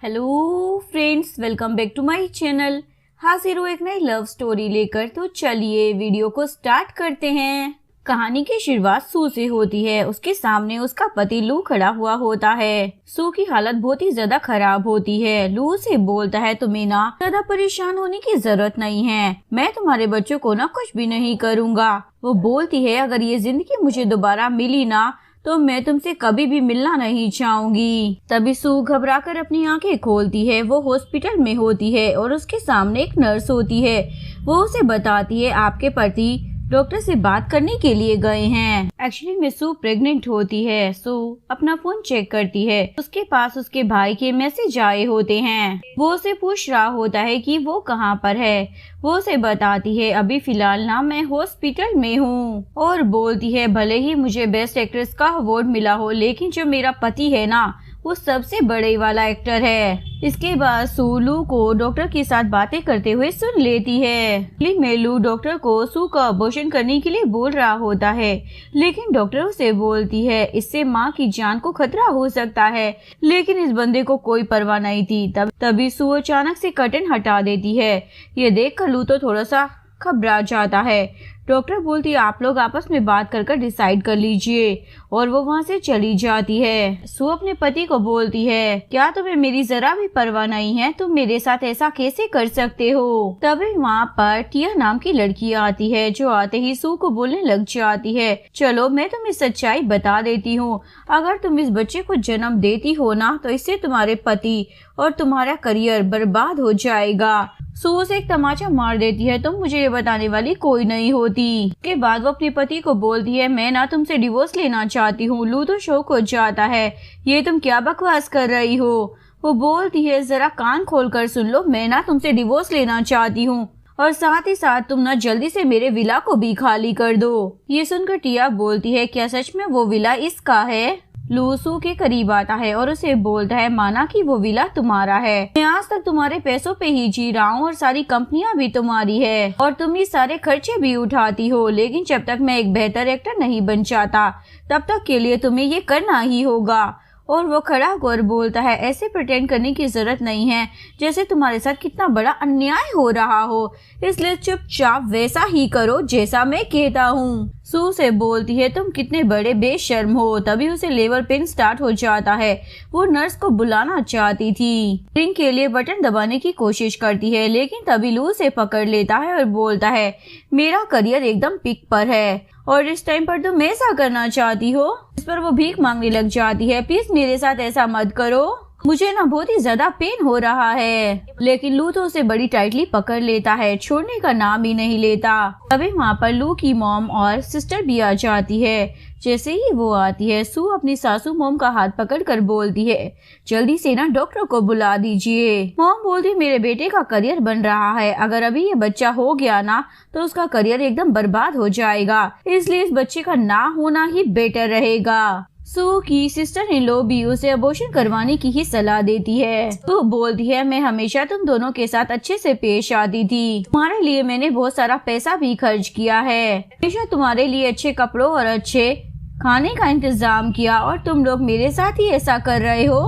Hello friends, welcome back to my channel. हाजिर हूँ एक नई लव स्टोरी लेकर। तो चलिए वीडियो को स्टार्ट करते हैं। कहानी की शुरुआत सू से होती है। उसके सामने उसका पति लू खड़ा हुआ होता है। सू की हालत बहुत ही ज्यादा खराब होती है। लू उसे बोलता है, तुम्हें ना ज्यादा परेशान होने की जरूरत नहीं है, मैं तुम्हारे बच्चों को ना कुछ भी नहीं करूँगा। वो बोलती है, अगर ये जिंदगी मुझे दोबारा मिली ना तो मैं तुमसे कभी भी मिलना नहीं चाहूंगी। तभी सू घबरा कर अपनी आंखें खोलती है। वो हॉस्पिटल में होती है और उसके सामने एक नर्स होती है। वो उसे बताती है, आपके पति डॉक्टर से बात करने के लिए गए हैं। एक्चुअली में सू प्रेग्नेंट होती है। सू अपना फोन चेक करती है। उसके पास उसके भाई के मैसेज आए होते हैं। वो उसे पूछ रहा होता है कि वो कहाँ पर है। वो उसे बताती है, अभी फिलहाल ना मैं हॉस्पिटल में हूँ, और बोलती है, भले ही मुझे बेस्ट एक्ट्रेस का अवार्ड मिला हो, लेकिन जो मेरा पति है ना वो सबसे बड़े वाला एक्टर है। इसके बाद सू लू को डॉक्टर के साथ बातें करते हुए सुन लेती है। लू डॉक्टर को सू का अबॉर्शन करने के लिए बोल रहा होता है, लेकिन डॉक्टर उसे बोलती है, इससे माँ की जान को खतरा हो सकता है। लेकिन इस बंदे को कोई परवाह नहीं थी। तभी सू अचानक से कर्टन हटा देती है। ये देखकर लू तो थोड़ा सा घबरा जाता है। डॉक्टर बोलती है, आप लोग आपस में बात कर डिसाइड कर लीजिए, और वो वहाँ से चली जाती है। सू अपने पति को बोलती है, क्या तुम्हें मेरी जरा भी परवाह नहीं है? तुम मेरे साथ ऐसा कैसे कर सकते हो? तभी वहाँ पर टिया नाम की लड़की आती है, जो आते ही सू को बोलने लग जाती है, चलो मैं तुम्हें सच्चाई बता देती हूँ। अगर तुम इस बच्चे को जन्म देती हो ना तो इससे तुम्हारे पति और तुम्हारा करियर बर्बाद हो जाएगा। सू उसे एक तमाचा मार देती है, तुम मुझे ये बताने वाली कोई नहीं होती। के बाद वो अपने पति को बोलती है, मैं ना तुमसे डिवोर्स लेना चाहती हूँ। लू तो शौक हो जाता है, ये तुम क्या बकवास कर रही हो? वो बोलती है, जरा कान खोल कर सुन लो, मैं ना तुमसे डिवोर्स लेना चाहती हूँ, और साथ ही साथ तुम ना जल्दी से मेरे विला को भी खाली कर दो। ये सुनकर टिया बोलती है, क्या सच में वो विला इसका है? लू सू के करीब आता है और उसे बोलता है, माना कि वो विला तुम्हारा है, मैं आज तक तुम्हारे पैसों पे ही जी रहा हूँ, और सारी कंपनियां भी तुम्हारी है, और तुम ये सारे खर्चे भी उठाती हो, लेकिन जब तक मैं एक बेहतर एक्टर नहीं बन जाता तब तक के लिए तुम्हें ये करना ही होगा। और वो खड़ा होकर बोलता है, ऐसे प्रिटेंड करने की जरूरत नहीं है जैसे तुम्हारे साथ कितना बड़ा अन्याय हो रहा हो, इसलिए चुपचाप वैसा ही करो जैसा मैं कहता हूँ। सू से बोलती है, तुम कितने बड़े बेशर्म हो। तभी उसे लेबर पेन स्टार्ट हो जाता है। वो नर्स को बुलाना चाहती थी, रिंग के लिए बटन दबाने की कोशिश करती है, लेकिन तभी लू से पकड़ लेता है और बोलता है, मेरा करियर एकदम पीक पर है, और इस टाइम पर तुम ऐसा करना चाहती हो? इस पर वो भीख मांगने लग जाती है, प्लीज मेरे साथ ऐसा मत करो, मुझे ना बहुत ही ज्यादा पेन हो रहा है। लेकिन लू तो उसे बड़ी टाइटली पकड़ लेता है, छोड़ने का नाम ही नहीं लेता। तभी वहाँ पर लू की मॉम और सिस्टर भी आ जाती है। जैसे ही वो आती है, सू अपनी सासू मॉम का हाथ पकड़कर बोलती है, जल्दी से ना डॉक्टर को बुला दीजिए। मॉम बोलती, मेरे बेटे का करियर बन रहा है, अगर अभी ये बच्चा हो गया ना तो उसका करियर एकदम बर्बाद हो जाएगा, इसलिए इस बच्चे का ना होना ही बेटर रहेगा। सू की सिस्टर इन लॉ भी उसे अबॉर्शन करवाने की ही सलाह देती है। तो बोलती है, मैं हमेशा तुम दोनों के साथ अच्छे से पेश आती थी, तुम्हारे लिए मैंने बहुत सारा पैसा भी खर्च किया है, हमेशा तुम्हारे लिए अच्छे कपड़ों और अच्छे खाने का इंतजाम किया, और तुम लोग मेरे साथ ही ऐसा कर रहे हो।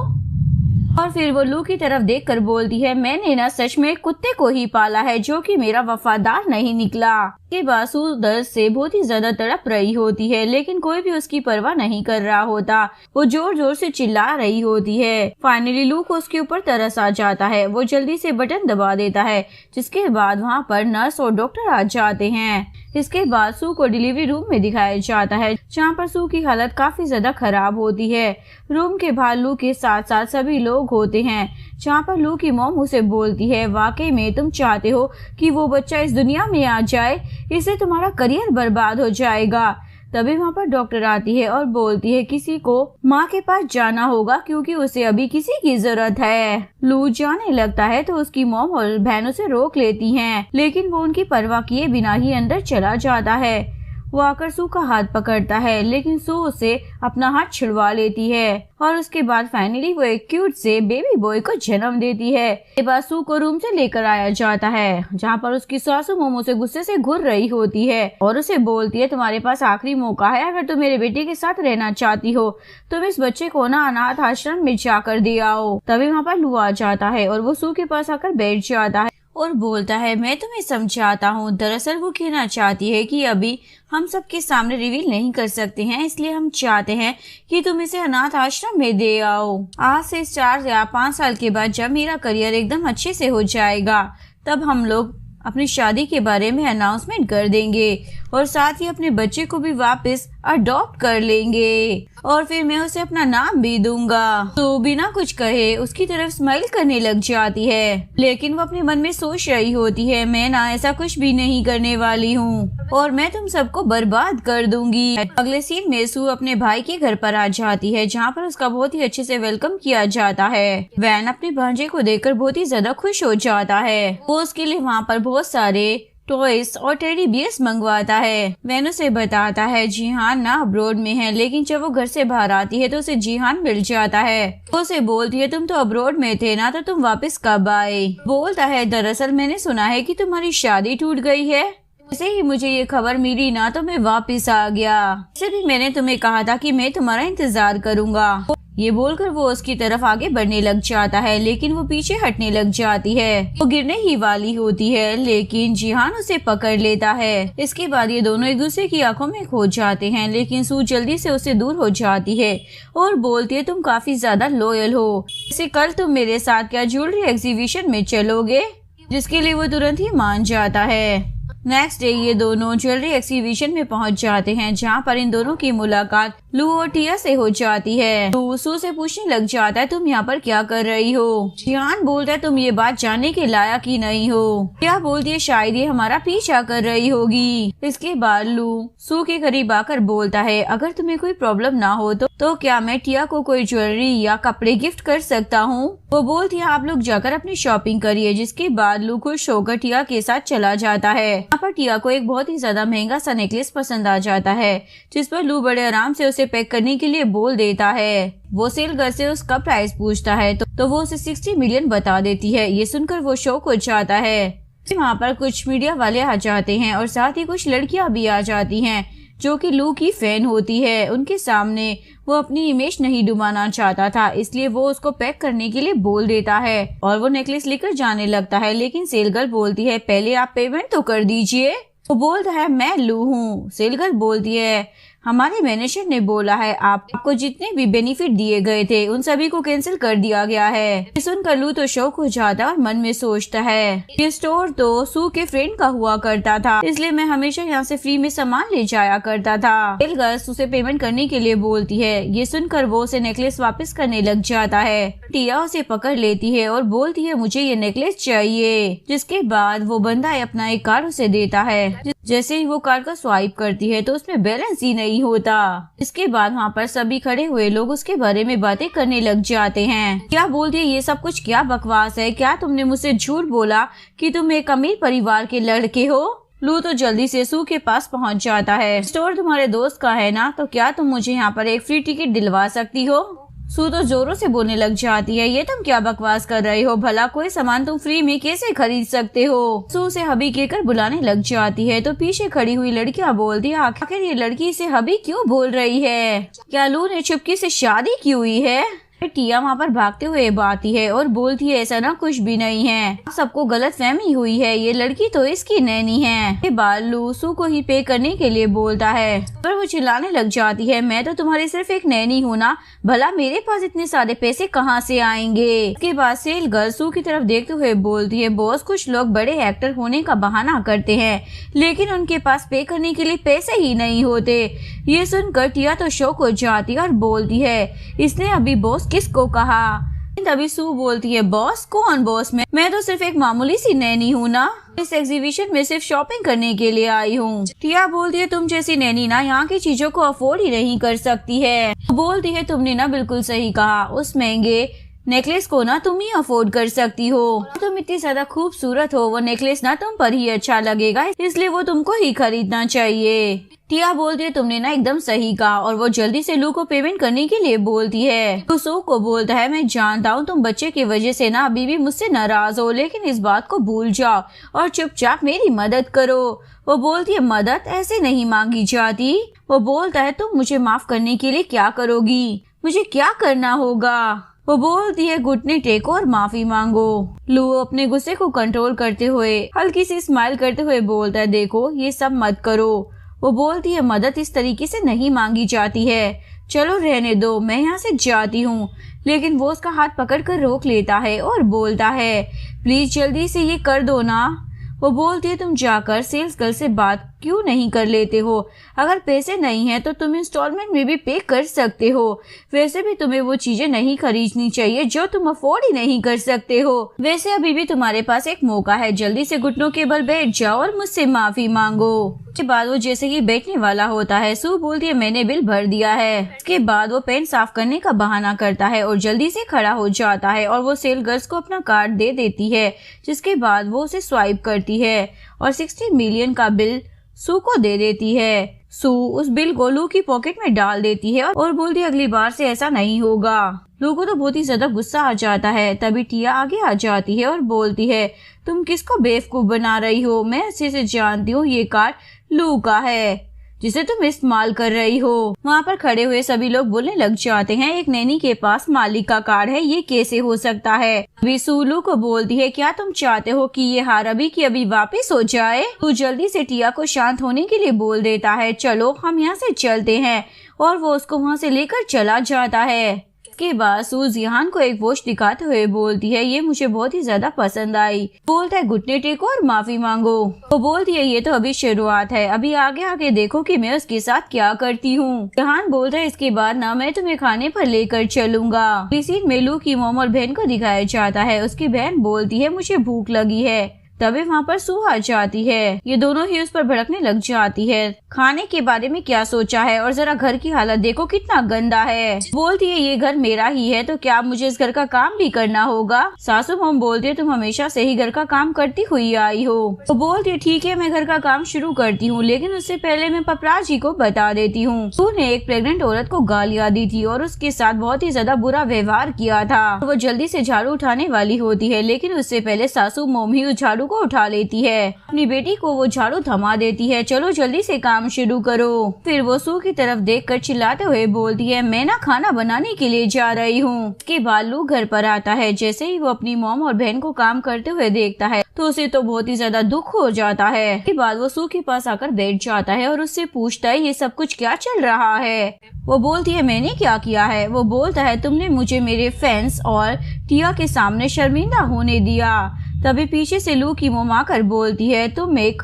और फिर वो लू की तरफ देखकर बोलती है, मैंने ना सच में कुत्ते को ही पाला है जो कि मेरा वफादार नहीं निकला। के बाद सू दर्द से बहुत ही ज्यादा तड़प रही होती है, लेकिन कोई भी उसकी परवाह नहीं कर रहा होता। वो जोर जोर से चिल्ला रही होती है। फाइनली लू को उसके ऊपर तरस आ जाता है। वो जल्दी से बटन दबा देता है, जिसके बाद वहाँ पर नर्स और डॉक्टर आ जाते हैं। इसके बाद सू को डिलीवरी रूम में दिखाया जाता है, जहाँ पर सू की हालत काफी ज्यादा खराब होती है। रूम के बाहर लू के साथ साथ सभी लोग होते हैं, जहाँ पर लू की मॉम उसे बोलती है, वाकई में तुम चाहते हो कि वो बच्चा इस दुनिया में आ जाए, इससे तुम्हारा करियर बर्बाद हो जाएगा। तभी वहाँ पर डॉक्टर आती है और बोलती है, किसी को माँ के पास जाना होगा क्योंकि उसे अभी किसी की जरूरत है। लू जाने लगता है तो उसकी मॉम और बहन उसे रोक लेती हैं, लेकिन वो उनकी परवाह किए बिना ही अंदर चला जाता है। वो आकर सू का हाथ पकड़ता है, लेकिन सू उसे अपना हाथ छुड़वा लेती है और उसके बाद फाइनली वो एक क्यूट से बेबी बॉय को जन्म देती है। इसके बाद सू को रूम से लेकर आया जाता है, जहाँ पर उसकी सासू मोमो से गुस्से से घूर रही होती है और उसे बोलती है तुम्हारे पास आखिरी मौका है, अगर तुम मेरे बेटे के साथ रहना चाहती हो तुम इस बच्चे को ना अनाथ आश्रम में जाकर दे आओ। तभी वहाँ पर लू आ जाता है और वो सू के पास आकर बैठ जाता है और बोलता है मैं तुम्हें समझाता हूँ। दरअसल वो कहना चाहती है कि अभी हम सबके सामने रिवील नहीं कर सकते हैं, इसलिए हम चाहते हैं कि तुम इसे अनाथ आश्रम में दे आओ। आज से 4 या 5 साल के बाद जब मेरा करियर एकदम अच्छे से हो जाएगा तब हम लोग अपनी शादी के बारे में अनाउंसमेंट कर देंगे और साथ ही अपने बच्चे को भी वापस अडॉप्ट कर लेंगे और फिर मैं उसे अपना नाम भी दूंगा। तो बिना कुछ कहे उसकी तरफ स्माइल करने लग जाती है, लेकिन वो अपने मन में सोच रही होती है मैं ना ऐसा कुछ भी नहीं करने वाली हूँ और मैं तुम सबको बर्बाद कर दूंगी। अगले सीन में सू अपने भाई के घर पर आ जाती है, जहाँ पर उसका बहुत ही अच्छे से वेलकम किया जाता है। वैन अपने भांजे को देखकर बहुत ही ज्यादा खुश हो जाता है। वो उसके लिए वहाँ पर बहुत सारे टॉयज और टेडी बियर्स मंगवाता है। वैन उसे बताता है जिहान ना अब्रोड में है, लेकिन जब वो घर से बाहर आती है तो उसे जिहान मिल जाता है। वो उसे बोलती है तुम तो अब्रोड में थे ना, तो तुम वापस कब आए? बोलता है दरअसल मैंने सुना है कि तुम्हारी शादी टूट गई है, जैसे ही मुझे ये खबर मिली ना तो मैं वापस आ गया। वैसे भी मैंने तुम्हें कहा था कि मैं तुम्हारा इंतजार करूंगा। ये बोलकर वो उसकी तरफ आगे बढ़ने लग जाता है, लेकिन वो पीछे हटने लग जाती है। वो गिरने ही वाली होती है, लेकिन जिहान उसे पकड़ लेता है। इसके बाद ये दोनों एक दूसरे की आंखों में खो जाते हैं, लेकिन सू जल्दी से उससे दूर हो जाती है और बोलती है तुम काफी ज्यादा लॉयल हो, जैसे कल तुम मेरे साथ क्या ज्वेलरी एग्जीबिशन में चलोगे, जिसके लिए वो तुरंत ही मान जाता है। नेक्स्ट डे ये दोनों ज्वेलरी एग्जीबिशन में पहुंच जाते हैं, जहां पर इन दोनों की मुलाकात लू और टिया से हो जाती है। लू सू से पूछने लग जाता है तुम यहाँ पर क्या कर रही हो? जिहान बोलता है तुम ये बात जानने के लायक ही नहीं हो। टिया बोलती है शायद ये हमारा पीछा कर रही होगी। इसके बाद लू सू के करीब आकर बोलता है अगर तुम्हें कोई प्रॉब्लम ना हो तो क्या मैं टिया को कोई ज्वेलरी या कपड़े गिफ्ट कर सकता हूँ? वो बोलती है आप लोग जाकर अपनी शॉपिंग करिए। जिसके बाद लू खुश होकर टिया के साथ चला जाता है। यहाँ पर टिया को एक बहुत ही ज्यादा महंगा सा नेकलेस पसंद आ जाता है, जिस पर लू बड़े आराम से उसे पैक करने के लिए बोल देता है। वो सेलगर से उसका प्राइस पूछता है तो वो उसे 60 मिलियन बता देती है। ये सुनकर वो शॉक हो जाता है। वहाँ पर कुछ मीडिया वाले आ जाते हैं और साथ ही कुछ लड़कियां भी आ जाती हैं जो कि लू की फैन होती है। उनके सामने वो अपनी इमेज नहीं डुबाना चाहता था, इसलिए वो उसको पैक करने के लिए बोल देता है और वो नेकलेस लेकर जाने लगता है, लेकिन सेलगर्ल बोलती है पहले आप पेमेंट तो कर दीजिए। वो बोलता है मैं लू हूँ। सेलगर्ल बोलती है हमारे मैनेजर ने बोला है आपको जितने भी बेनिफिट दिए गए थे उन सभी को कैंसिल कर दिया गया है। ये सुनकर लू तो शौक हो जाता है और मन में सोचता है ये स्टोर तो सू के फ्रेंड का हुआ करता था, इसलिए मैं हमेशा यहाँ से फ्री में सामान ले जाया करता था। सेलगर्ल उसे पेमेंट करने के लिए बोलती है। ये सुनकर वो उसे नेकलेस वापस करने लग जाता है। टिया उसे पकड़ लेती है और बोलती है मुझे ये नेकलेस चाहिए। जिसके बाद वो बंदा अपना एक कार्ड उसे देता है। जैसे ही वो कार्ड का स्वाइप करती है तो उसमें बैलेंस ही नहीं होता। इसके बाद वहाँ पर सभी खड़े हुए लोग उसके बारे में बातें करने लग जाते हैं। क्या बोलती है ये सब कुछ क्या बकवास है? क्या तुमने मुझसे झूठ बोला कि तुम एक अमीर परिवार के लड़के हो? लू तो जल्दी से सू के पास पहुँच जाता है। स्टोर तुम्हारे दोस्त का है ना, तो क्या तुम मुझे यहाँ पर एक फ्री टिकट दिलवा सकती हो? सू तो जोरों से बोलने लग जाती है ये तुम क्या बकवास कर रहे हो, भला कोई सामान तुम फ्री में कैसे खरीद सकते हो? सू से हबी कहकर बुलाने लग जाती है तो पीछे खड़ी हुई लड़कियां बोलती है आखिर ये लड़की इसे हबी क्यों बोल रही है? क्या लू ने चुपके से शादी की हुई है? टिया वहाँ पर भागते हुए आती है और बोलती है ऐसा ना कुछ भी नहीं है, सबको गलत फहमी हुई है, ये लड़की तो इसकी नैनी है। ये बाल लू सू को ही पे करने के लिए बोलता है पर वो चिल्लाने लग जाती है मैं तो तुम्हारी सिर्फ एक नैनी हूँ ना, भला मेरे पास इतने सारे पैसे कहाँ से आएंगे? इसके बाद सेलगर्ल सू की तरफ देखते हुए बोलती है बॉस कुछ लोग बड़े एक्टर होने का बहाना करते हैं, लेकिन उनके पास पे करने के लिए पैसे ही नहीं होते। ये सुनकर टिया तो शौक हो जाती है और बोलती है इसने अभी बॉस किसको कहा? तभी सू बोलती है बॉस कौन बॉस? मैं तो सिर्फ एक मामूली सी नैनी हूँ ना, इस एग्जीबिशन में सिर्फ शॉपिंग करने के लिए आई हूँ। टिया बोलती है तुम जैसी नैनी ना यहाँ की चीजों को अफोर्ड ही नहीं कर सकती है। बोलती है तुमने ना बिल्कुल सही कहा, उस महंगे नेकलेस को ना तुम ही अफोर्ड कर सकती हो, तुम इतनी ज्यादा खूबसूरत हो, वो नेकलेस ना तुम पर ही अच्छा लगेगा, इसलिए वो तुमको ही खरीदना चाहिए। टिया बोलती है तुमने ना एकदम सही कहा, और वो जल्दी से लू को पेमेंट करने के लिए बोलती है। तो सू को बोलता है मैं जानता हूँ तुम बच्चे की वजह से ना अभी भी मुझसे नाराज हो, लेकिन इस बात को भूल जाओ और चुपचाप मेरी मदद करो। वो बोलती है मदद ऐसे नहीं मांगी जाती। वो बोलता है तुम मुझे माफ करने के लिए क्या करोगी, मुझे क्या करना होगा। वो बोलती है घुटने टेको और माफी मांगो। लू अपने गुस्से को कंट्रोल करते हुए हल्की सी स्माइल करते हुए बोलता है देखो ये सब मत करो। वो बोलती है मदद इस तरीके से नहीं मांगी जाती है, चलो रहने दो, मैं यहाँ से जाती हूँ। लेकिन वो उसका हाथ पकड़कर रोक लेता है और बोलता है प्लीज जल्दी से ये कर दो ना। वो बोलती है तुम जाकर सेल्स गर्ल से बात क्यों नहीं कर लेते हो, अगर पैसे नहीं है तो तुम इंस्टॉलमेंट में भी पे कर सकते हो, वैसे भी तुम्हें वो चीजें नहीं खरीदनी चाहिए जो तुम अफोर्ड ही नहीं कर सकते हो, वैसे अभी भी तुम्हारे पास एक मौका है, जल्दी से घुटनों के बल बैठ जाओ और मुझसे माफी मांगो। उसके बाद वो जैसे ही बैठने वाला होता है सू बोलती है मैंने बिल भर दिया है। उसके बाद वो पेन साफ करने का बहाना करता है और जल्दी से खड़ा हो जाता है और वो सेल गर्ल्स को अपना कार्ड दे देती है, जिसके बाद वो उसे स्वाइप करती है और 60 मिलियन का बिल सू को दे देती है। सू उस बिल को लू की पॉकेट में डाल देती है और बोलती है अगली बार से ऐसा नहीं होगा। लू को तो बहुत ही ज्यादा गुस्सा आ जाता है। तभी टिया आगे आ जाती है और बोलती है तुम किसको बेवकूफ बना रही हो, मैं अच्छे से जानती हूँ ये कार्ड लू का है जिसे तुम इस्तेमाल कर रही हो। वहाँ पर खड़े हुए सभी लोग बोलने लग जाते हैं एक नैनी के पास मालिक का कार्ड है, ये कैसे हो सकता है। अभी सूलू को बोलती है क्या तुम चाहते हो कि ये हार अभी की अभी वापस हो जाए। तू जल्दी से टिया को शांत होने के लिए बोल देता है चलो हम यहाँ से चलते हैं, और वो उसको वहाँ से लेकर चला जाता है। के बाद सू जिहान को एक वॉच दिखाते हुए बोलती है ये मुझे बहुत ही ज्यादा पसंद आई। बोलता है घुटने टेको और माफी मांगो। वो बोलती है ये तो अभी शुरुआत है, अभी आगे आगे देखो कि मैं उसके साथ क्या करती हूँ। जिहान बोलता है इसके बाद ना मैं तुम्हें खाने पर लेकर चलूंगा। इस सीन में लू की मोम और बहन को दिखाया जाता है। उसकी बहन बोलती है मुझे भूख लगी है। तभी वहाँ पर सू आ जाती है। ये दोनों ही उस पर भड़कने लग जाती है, खाने के बारे में क्या सोचा है, और जरा घर की हालत देखो कितना गंदा है। बोलती है ये घर मेरा ही है तो क्या मुझे इस घर का काम भी करना होगा। सासू मम बोलती है तुम हमेशा से ही घर का काम करती हुई आई हो। तो बोलती है ठीक है मैं घर का काम शुरू करती हूँ, लेकिन उससे पहले मैं पपराजी को बता देती हूँ। सू ने एक प्रेग्नेंट औरत को गालियाँ दी थी और उसके साथ बहुत ही ज्यादा बुरा व्यवहार किया था। वो जल्दी से झाड़ू उठाने वाली होती है, लेकिन उससे पहले सासू मोम ही उस झाड़ू को उठा लेती है। अपनी बेटी को वो झाड़ू थमा देती है चलो जल्दी से काम शुरू करो। फिर वो सू की तरफ देखकर चिल्लाते हुए बोलती है मैं ना खाना बनाने के लिए जा रही हूँ। उसके बाद लू घर पर आता है। जैसे ही वो अपनी मॉम और बहन को काम करते हुए देखता है तो उसे तो बहुत ही ज्यादा दुख हो जाता है। उसके बाद वो सू के पास आकर बैठ जाता है और उससे पूछता है ये सब कुछ क्या चल रहा है। वो बोलती है मैंने क्या किया है। वो बोलता है तुमने मुझे मेरे फैंस और टिया के सामने शर्मिंदा होने दिया। तभी पीछे से लू की मोम आकर बोलती है तुम एक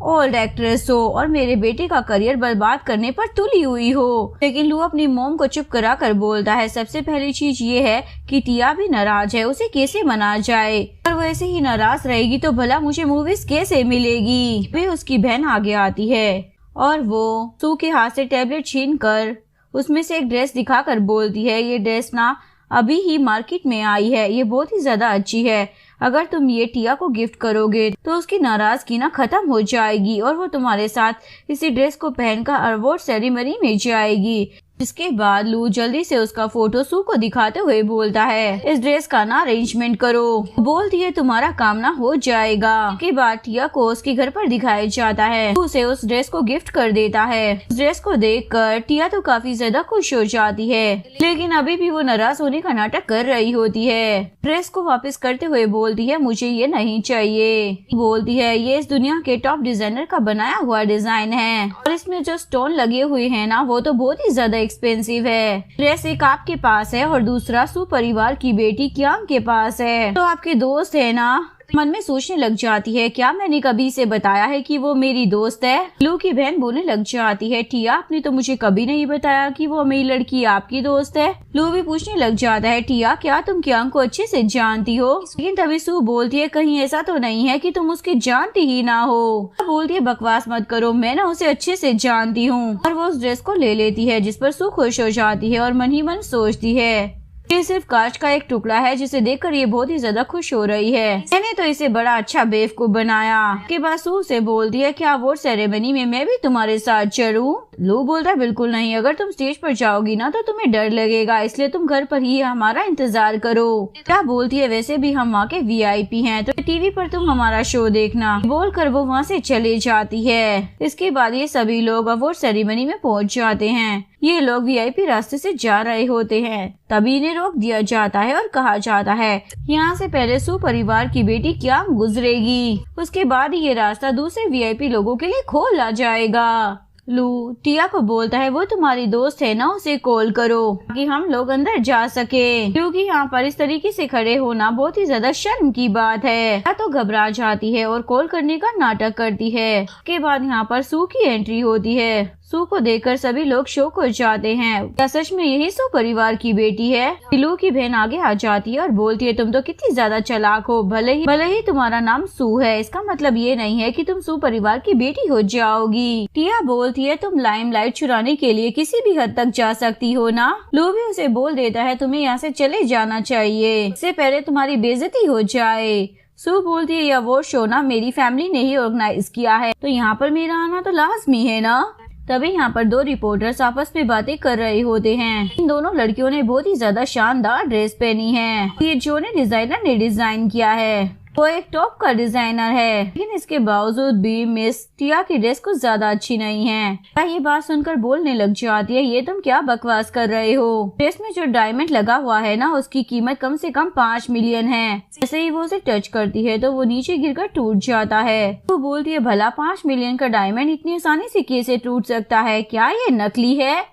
ओल्ड एक्ट्रेस हो और मेरे बेटे का करियर बर्बाद करने पर तुली हुई हो। लेकिन लू अपनी मोम को चुप करा कर बोलता है सबसे पहली चीज ये है कि टिया भी नाराज है, उसे कैसे मना जाए, और वो ऐसे ही नाराज रहेगी तो भला मुझे मूवीज कैसे मिलेगी। वे उसकी बहन आगे आती है और वो सू के हाथ से टैबलेट छीन कर उसमें से एक ड्रेस दिखाकर बोलती है ये ड्रेस ना अभी ही मार्केट में आई है, ये बहुत ही ज्यादा अच्छी है, अगर तुम ये टिया को गिफ्ट करोगे तो उसकी नाराजगी ना खत्म हो जाएगी और वो तुम्हारे साथ इसी ड्रेस को पहनकर अवार्ड सेरेमनी में जाएगी। इसके बाद लू जल्दी से उसका फोटो सू को दिखाते हुए बोलता है इस ड्रेस का ना अरेंजमेंट करो। बोलती है तुम्हारा काम ना हो जाएगा। इसके बाद टिया को उसके घर पर दिखाया जाता है। उसे उस ड्रेस को गिफ्ट कर देता है। उस ड्रेस को देखकर टिया तो काफी ज्यादा खुश हो जाती है, लेकिन अभी भी वो नाराज होने का नाटक कर रही होती है। ड्रेस को वापस करते हुए बोलती है मुझे ये नहीं चाहिए। बोलती है ये इस दुनिया के टॉप डिजाइनर का बनाया हुआ डिजाइन है और इसमें जो स्टोन लगे हुए हैं ना वो तो बहुत ही ज्यादा एक्सपेंसिव है। ड्रेस एक आपके पास है और दूसरा सू परिवार की बेटी क्यांग के पास है, तो आपके दोस्त है ना। मन में सोचने लग जाती है क्या मैंने कभी इसे बताया है कि वो मेरी दोस्त है। लू की बहन बोलने लग जाती है टिया आपने तो मुझे कभी नहीं बताया कि वो मेरी लड़की आपकी दोस्त है। लू भी पूछने लग जाता है टिया क्या तुम क्यांग को अच्छे से जानती हो। लेकिन तभी सू बोलती है कहीं ऐसा तो नहीं है कि तुम उसके जानती ही ना हो। बोलती है बकवास मत करो, मैं ना उसे अच्छे से जानती हूँ। और वो उस ड्रेस को ले लेती है जिस पर सू खुश हो जाती है और मन ही मन सोचती है ये सिर्फ कांच का एक टुकड़ा है जिसे देखकर ये बहुत ही ज्यादा खुश हो रही है। मैंने तो इसे बड़ा अच्छा बेवकूफ बनाया। के बाद सू से बोलती है क्या अवार्ड सेरेमनी में मैं भी तुम्हारे साथ चलूं? लू बोलता है बिल्कुल नहीं, अगर तुम स्टेज पर जाओगी ना तो तुम्हें डर लगेगा, इसलिए तुम घर पर ही हमारा इंतजार करो। क्या बोलती है वैसे भी हम वहाँ के VIP हैं, तो टीवी पर तुम हमारा शो देखना। बोलकर वो वहाँ से चले जाती है। इसके बाद ये सभी लोग अवार्ड सेरेमनी में पहुँच जाते हैं। ये लोग VIP रास्ते से जा रहे होते हैं, तभी इन्हें रोक दिया जाता है और कहा जाता है यहाँ से पहले सू परिवार की बेटी क्या गुजरेगी, उसके बाद ये रास्ता दूसरे VIP लोगों के लिए खोला जाएगा। लू टिया को बोलता है वो तुम्हारी दोस्त है ना, उसे कॉल करो ताकि हम लोग अंदर जा सके, क्योंकि यहाँ पर इस तरीके से खड़े होना बहुत ही ज्यादा शर्म की बात है। टिया तो घबरा जाती है और कॉल करने का नाटक करती है। उसके बाद यहाँ पर सू की एंट्री होती है। सू को देखकर सभी लोग शौक हो जाते हैं। क्या सच में यही सू परिवार की बेटी है? लू की बहन आगे आ जाती है और बोलती है तुम तो कितनी ज्यादा चालाक हो, भले ही तुम्हारा नाम सू है, इसका मतलब ये नहीं है कि तुम सू परिवार की बेटी हो जाओगी। टिया बोलती है तुम लाइमलाइट चुराने के लिए किसी भी हद तक जा सकती हो ना। लू भी उसे बोल देता है तुम्हें यहाँ से चले जाना चाहिए, इससे पहले तुम्हारी बेइज्जती हो जाए। सू बोलती है यह वो शो ना मेरी फैमिली ने ही ऑर्गेनाइज किया है, तो यहाँ पर मेरा आना तो लाजमी है ना। तभी यहाँ पर दो रिपोर्टर्स आपस में बातें कर रहे होते हैं। इन दोनों लड़कियों ने बहुत ही ज्यादा शानदार ड्रेस पहनी है। ये जो डिजाइनर ने डिजाइन किया है वो एक टॉप का डिजाइनर है, लेकिन इसके बावजूद भी मिस टिया की ड्रेस कुछ ज्यादा अच्छी नहीं है। ये बात सुनकर बोलने लग जाती है ये तुम क्या बकवास कर रहे हो, ड्रेस में जो डायमंड लगा हुआ है ना उसकी कीमत कम से कम 5 मिलियन है। जैसे ही वो उसे टच करती है तो वो नीचे गिरकर टूट जाता है। वो बोलती है भला 5 मिलियन का डायमंड इतनी आसानी से कैसे टूट सकता है, क्या ये नकली है?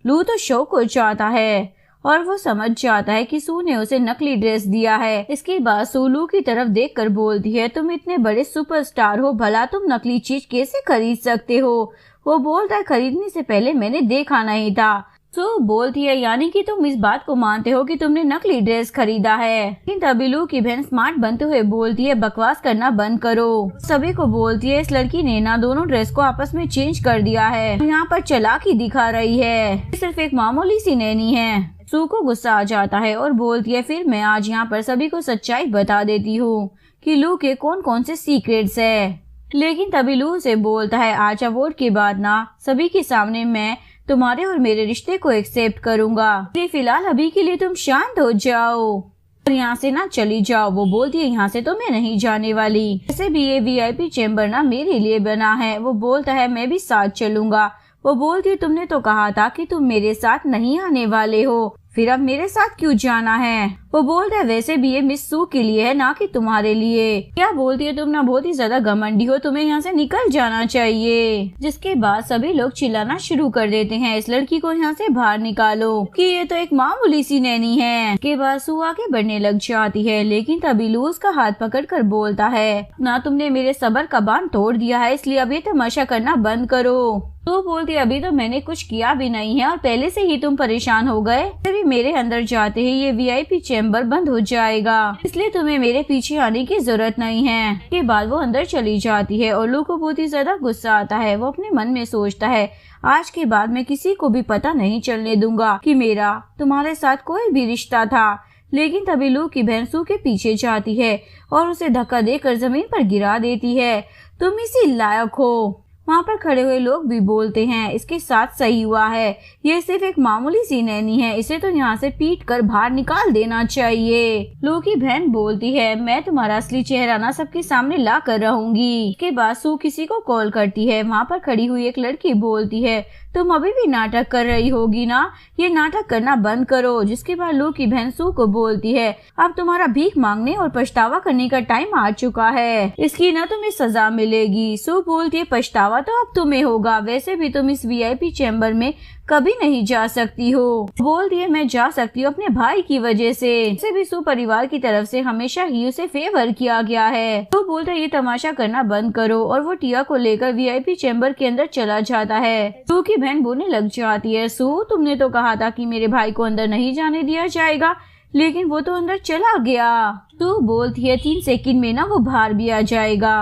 लू तो शौक हो जाता है और वो समझ जाता है कि सू ने उसे नकली ड्रेस दिया है। इसके बाद सू लू की तरफ देखकर बोलती है तुम इतने बड़े सुपरस्टार हो, भला तुम नकली चीज कैसे खरीद सकते हो? वो बोलता है खरीदने से पहले मैंने देखा नहीं था। सू बोलती है यानी कि तुम इस बात को मानते हो कि तुमने नकली ड्रेस खरीदा है। लेकिन तभी लू की बहन स्मार्ट बनते हुए बोलती है बकवास करना बंद करो। सभी को बोलती है इस लड़की ने ना दोनों ड्रेस को आपस में चेंज कर दिया है, यहाँ पर चालाकी दिखा रही है, सिर्फ एक मामूली सी नैनी है। सू को गुस्सा आ जाता है और बोलती है फिर मैं आज यहाँ पर सभी को सच्चाई बता देती हूँ कि लू के कौन कौन से सीक्रेट्स है। लेकिन तभी लू से बोलता है आज अवार्ड के बाद ना सभी के सामने मैं तुम्हारे और मेरे रिश्ते को एक्सेप्ट करूंगा, फिलहाल अभी के लिए तुम शांत हो जाओ और यहाँ से ना चली जाओ। वो बोलती है यहाँ से तो मैं नहीं जाने वाली, वैसे भी ये VIP चेम्बर ना मेरे लिए बना है। वो बोलता है मैं भी साथ चलूंगा। वो बोलती है तुमने तो कहा था कि तुम मेरे साथ नहीं आने वाले हो, फिर अब मेरे साथ क्यों जाना है? वो बोलता है वैसे भी ये मिस सू के लिए है ना कि तुम्हारे लिए। क्या बोलती है तुम ना बहुत ही ज्यादा घमंडी हो, तुम्हें यहाँ से निकल जाना चाहिए। जिसके बाद सभी लोग चिल्लाना शुरू कर देते हैं इस लड़की को यहाँ से बाहर निकालो कि ये तो एक मामूली सी नैनी है। के बाद सू आगे बढ़ने लग जाती है, लेकिन तभी लू उसका हाथ पकड़ कर बोलता है ना तुमने मेरे सब्र का बांध तोड़ दिया है, इसलिए अब ये तमाशा करना बंद करो। तो बोलती अभी तो मैंने कुछ किया भी नहीं है और पहले से ही तुम परेशान हो गए, तभी मेरे अंदर जाते ही ये VIP चैम्बर बंद हो जाएगा, इसलिए तुम्हें मेरे पीछे आने की जरूरत नहीं है। के बाद वो अंदर चली जाती है और लू को बहुत ही ज्यादा गुस्सा आता है। वो अपने मन में सोचता है आज के बाद मैं किसी को भी पता नहीं चलने दूंगा कि मेरा तुम्हारे साथ कोई भी रिश्ता था। लेकिन तभी लू की बहन सू के पीछे जाती है और उसे धक्का देकर जमीन पर गिरा देती है। तुम इसी लायक हो। वहाँ पर खड़े हुए लोग भी बोलते हैं इसके साथ सही हुआ है, ये सिर्फ एक मामूली सी नैनी है, इसे तो यहाँ से पीट कर बाहर निकाल देना चाहिए। लू की बहन बोलती है मैं तुम्हारा असली चेहरा ना सबके सामने ला कर रहूंगी। के बाद सू किसी को कॉल करती है। वहाँ पर खड़ी हुई एक लड़की बोलती है तुम अभी भी नाटक कर रही होगी ना, ये नाटक करना बंद करो। जिसके बाद लू की बहन सू को बोलती है अब तुम्हारा भीख मांगने और पछतावा करने का टाइम आ चुका है, इसकी ना तुम्हें सजा मिलेगी। सू बोलती है पछतावा तो अब तुम्हें होगा, वैसे भी तुम इस VIP चैम्बर में कभी नहीं जा सकती हो। बोलती है मैं जा सकती हूँ अपने भाई की वजह से भी सू परिवार की तरफ से हमेशा ही उसे फेवर किया गया है। तो बोलता है ये तमाशा करना बंद करो और वो टिया को लेकर VIP चैम्बर के अंदर चला जाता है। सू की बहन बोलने लग जाती है सू तुमने तो कहा था कि मेरे भाई को अंदर नहीं जाने दिया जाएगा, लेकिन वो तो अंदर चला गया। सू बोलती है 3 सेकंड में ना वो बाहर भी आ जाएगा।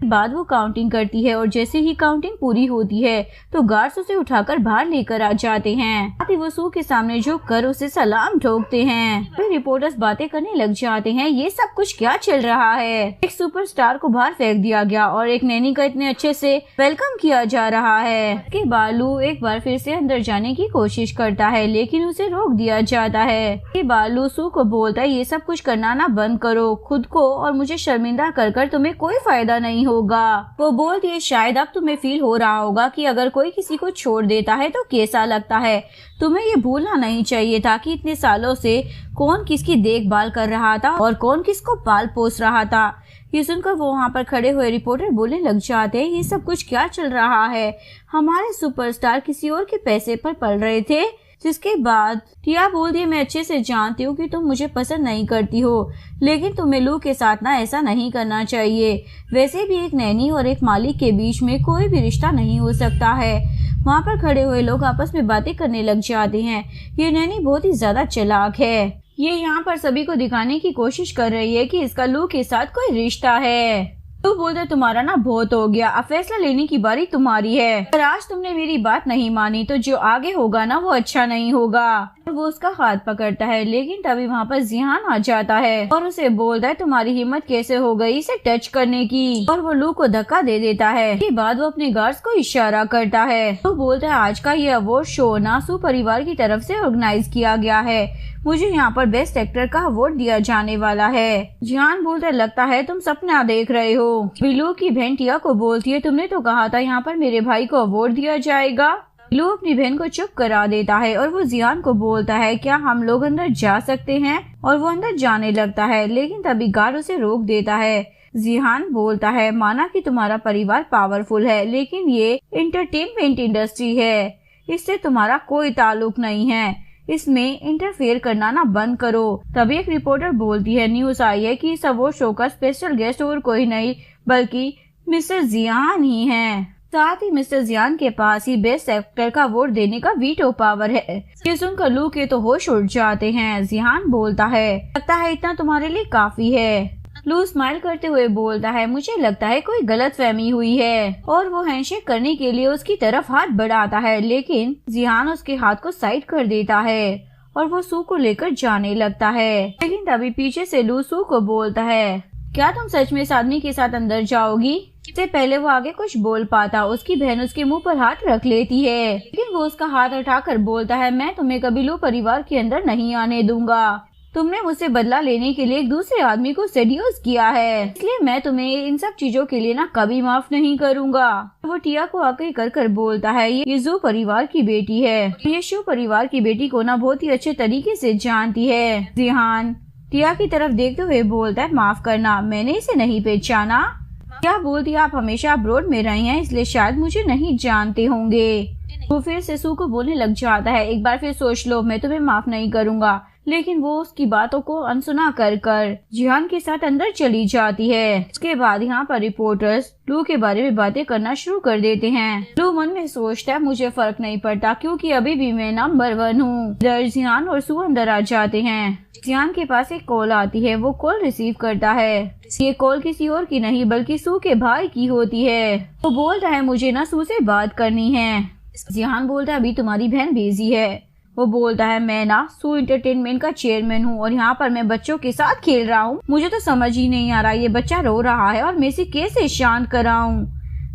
बाद वो काउंटिंग करती है और जैसे ही काउंटिंग पूरी होती है तो गार्ड्स उसे उठाकर बाहर लेकर आ जाते हैं। साथ ही वो सू के सामने झुक कर उसे सलाम ठोकते हैं। फिर रिपोर्टर्स बातें करने लग जाते हैं, ये सब कुछ क्या चल रहा है। एक सुपरस्टार को बाहर फेंक दिया गया और एक नैनी का इतने अच्छे से वेलकम किया जा रहा है। के बालू एक बार फिर से अंदर जाने की कोशिश करता है लेकिन उसे रोक दिया जाता है। के बालू सू को बोलता है, ये सब कुछ करना ना बंद करो, खुद को और मुझे शर्मिंदा कर तुम्हें कोई फायदा नहीं होगा। वो बोलती है, शायद अब तुम्हें फील हो रहा होगा कि अगर कोई किसी को छोड़ देता है तो कैसा लगता है। तुम्हें ये भूलना नहीं चाहिए था कि इतने सालों से कौन किसकी देखभाल कर रहा था और कौन किसको पाल पोस रहा था। ये सुनकर वो वहाँ पर खड़े हुए रिपोर्टर बोलने लग जाते हैं, ये सब कुछ क्या चल रहा है। हमारे सुपरस्टार किसी और के पैसे पर पल रहे थे। जिसके बाद टिया बोलती है, मैं अच्छे से जानती हूँ कि तुम मुझे पसंद नहीं करती हो, लेकिन तुम्हें लू के साथ ना ऐसा नहीं करना चाहिए। वैसे भी एक नैनी और एक मालिक के बीच में कोई भी रिश्ता नहीं हो सकता है। वहाँ पर खड़े हुए लोग आपस में बातें करने लग जाते हैं। ये नैनी बहुत ही ज्यादा चालाक है। ये यहाँ पर सभी को दिखाने की कोशिश कर रही है कि इसका लू के साथ कोई रिश्ता है। तो बोलते, तुम्हारा ना बहुत हो गया, अब फैसला लेने की बारी तुम्हारी है। अगर आज तुमने मेरी बात नहीं मानी तो जो आगे होगा ना वो अच्छा नहीं होगा। वो उसका हाथ पकड़ता है लेकिन तभी वहाँ पर जिहान आ जाता है और उसे बोलता है, तुम्हारी हिम्मत कैसे हो गई इसे टच करने की। और वो लू को धक्का दे देता है। इसके बाद वो अपने गार्ड्स को इशारा करता है। तो बोलता है, आज का ये अवार्ड शो नासू परिवार की तरफ से ऑर्गेनाइज किया गया है। मुझे यहाँ पर बेस्ट एक्टर का अवार्ड दिया जाने वाला है। जिहान बोलता है, लगता है तुम सपना देख रहे हो। बिलू की बहन टिया को बोलती है, तुमने तो कहा था यहाँ पर मेरे भाई को अवार्ड दिया जाएगा। बिलू अपनी बहन को चुप करा देता है और वो जिहान को बोलता है, क्या हम लोग अंदर जा सकते हैं। और वो अंदर जाने लगता है लेकिन तभी गार्ड उसे रोक देता है। जिहान बोलता है, माना कि तुम्हारा परिवार पावरफुल है लेकिन ये एंटरटेनमेंट इंडस्ट्री है, इससे तुम्हारा कोई ताल्लुक नहीं है, इसमें इंटरफेयर करना ना बंद करो। तभी एक रिपोर्टर बोलती है, न्यूज आई है कि इस अवार्ड शो का स्पेशल गेस्ट और कोई नहीं बल्कि मिस्टर जियान ही हैं। साथ ही मिस्टर जियान के पास ही बेस्ट एक्टर का अवार्ड देने का वीटो पावर है। ये सुनकर लू के तो होश उड़ जाते हैं। जियान बोलता है, लगता है इतना तुम्हारे लिए काफी है। लू स्माइल करते हुए बोलता है, मुझे लगता है कोई गलतफहमी हुई है। और वो हैंडशेक करने के लिए उसकी तरफ हाथ बढ़ाता है लेकिन जिहान उसके हाथ को साइड कर देता है और वो सू को लेकर जाने लगता है। लेकिन तभी पीछे से लू सू को बोलता है, क्या तुम सच में इस आदमी के साथ अंदर जाओगी। इससे पहले वो आगे कुछ बोल पाता, उसकी बहन उसके मुंह पर हाथ रख लेती है लेकिन वो उसका हाथ उठाकर बोलता है, मैं तुम्हें कभी लू परिवार के अंदर नहीं आने दूंगा। तुमने मुझसे बदला लेने के लिए एक दूसरे आदमी को सेड्यूस किया है, इसलिए मैं तुम्हें इन सब चीजों के लिए ना कभी माफ नहीं करूंगा। वो टिया को आके कर बोलता है, ये जू परिवार की बेटी है। ये शू परिवार की बेटी को ना बहुत ही अच्छे तरीके से जानती है। जिहान टिया की तरफ देखते हुए बोलता है, माफ करना, मैंने इसे नहीं पहचाना। टिया बोलती है, आप हमेशा अब्रोड में रही हैं इसलिए शायद मुझे नहीं जानते होंगे। वो फिर से सू को बोलने लग जाता है, एक बार फिर सोच लो, मैं तुम्हें माफ नहीं करूंगा। लेकिन वो उसकी बातों को अनसुना कर जिहान के साथ अंदर चली जाती है। इसके बाद यहाँ पर रिपोर्टर्स लू के बारे में बातें करना शुरू कर देते हैं। लू मन में सोचता है, मुझे फर्क नहीं पड़ता क्योंकि अभी भी मैं नंबर 1 हूँ। जिहान और सू अंदर आ जाते हैं। जिहान के पास एक कॉल आती है, वो कॉल रिसीव करता है। ये कॉल किसी और की नहीं बल्कि सू के भाई की होती है। वो बोलता है, मुझे ना सू से बात करनी है। जिहान बोलता है, अभी तुम्हारी बहन बिजी है। वो बोलता है, मैं ना सू एंटरटेनमेंट का चेयरमैन हूँ और यहाँ पर मैं बच्चों के साथ खेल रहा हूँ। मुझे तो समझ ही नहीं आ रहा ये बच्चा रो रहा है और मैं इसे कैसे शांत कराऊं।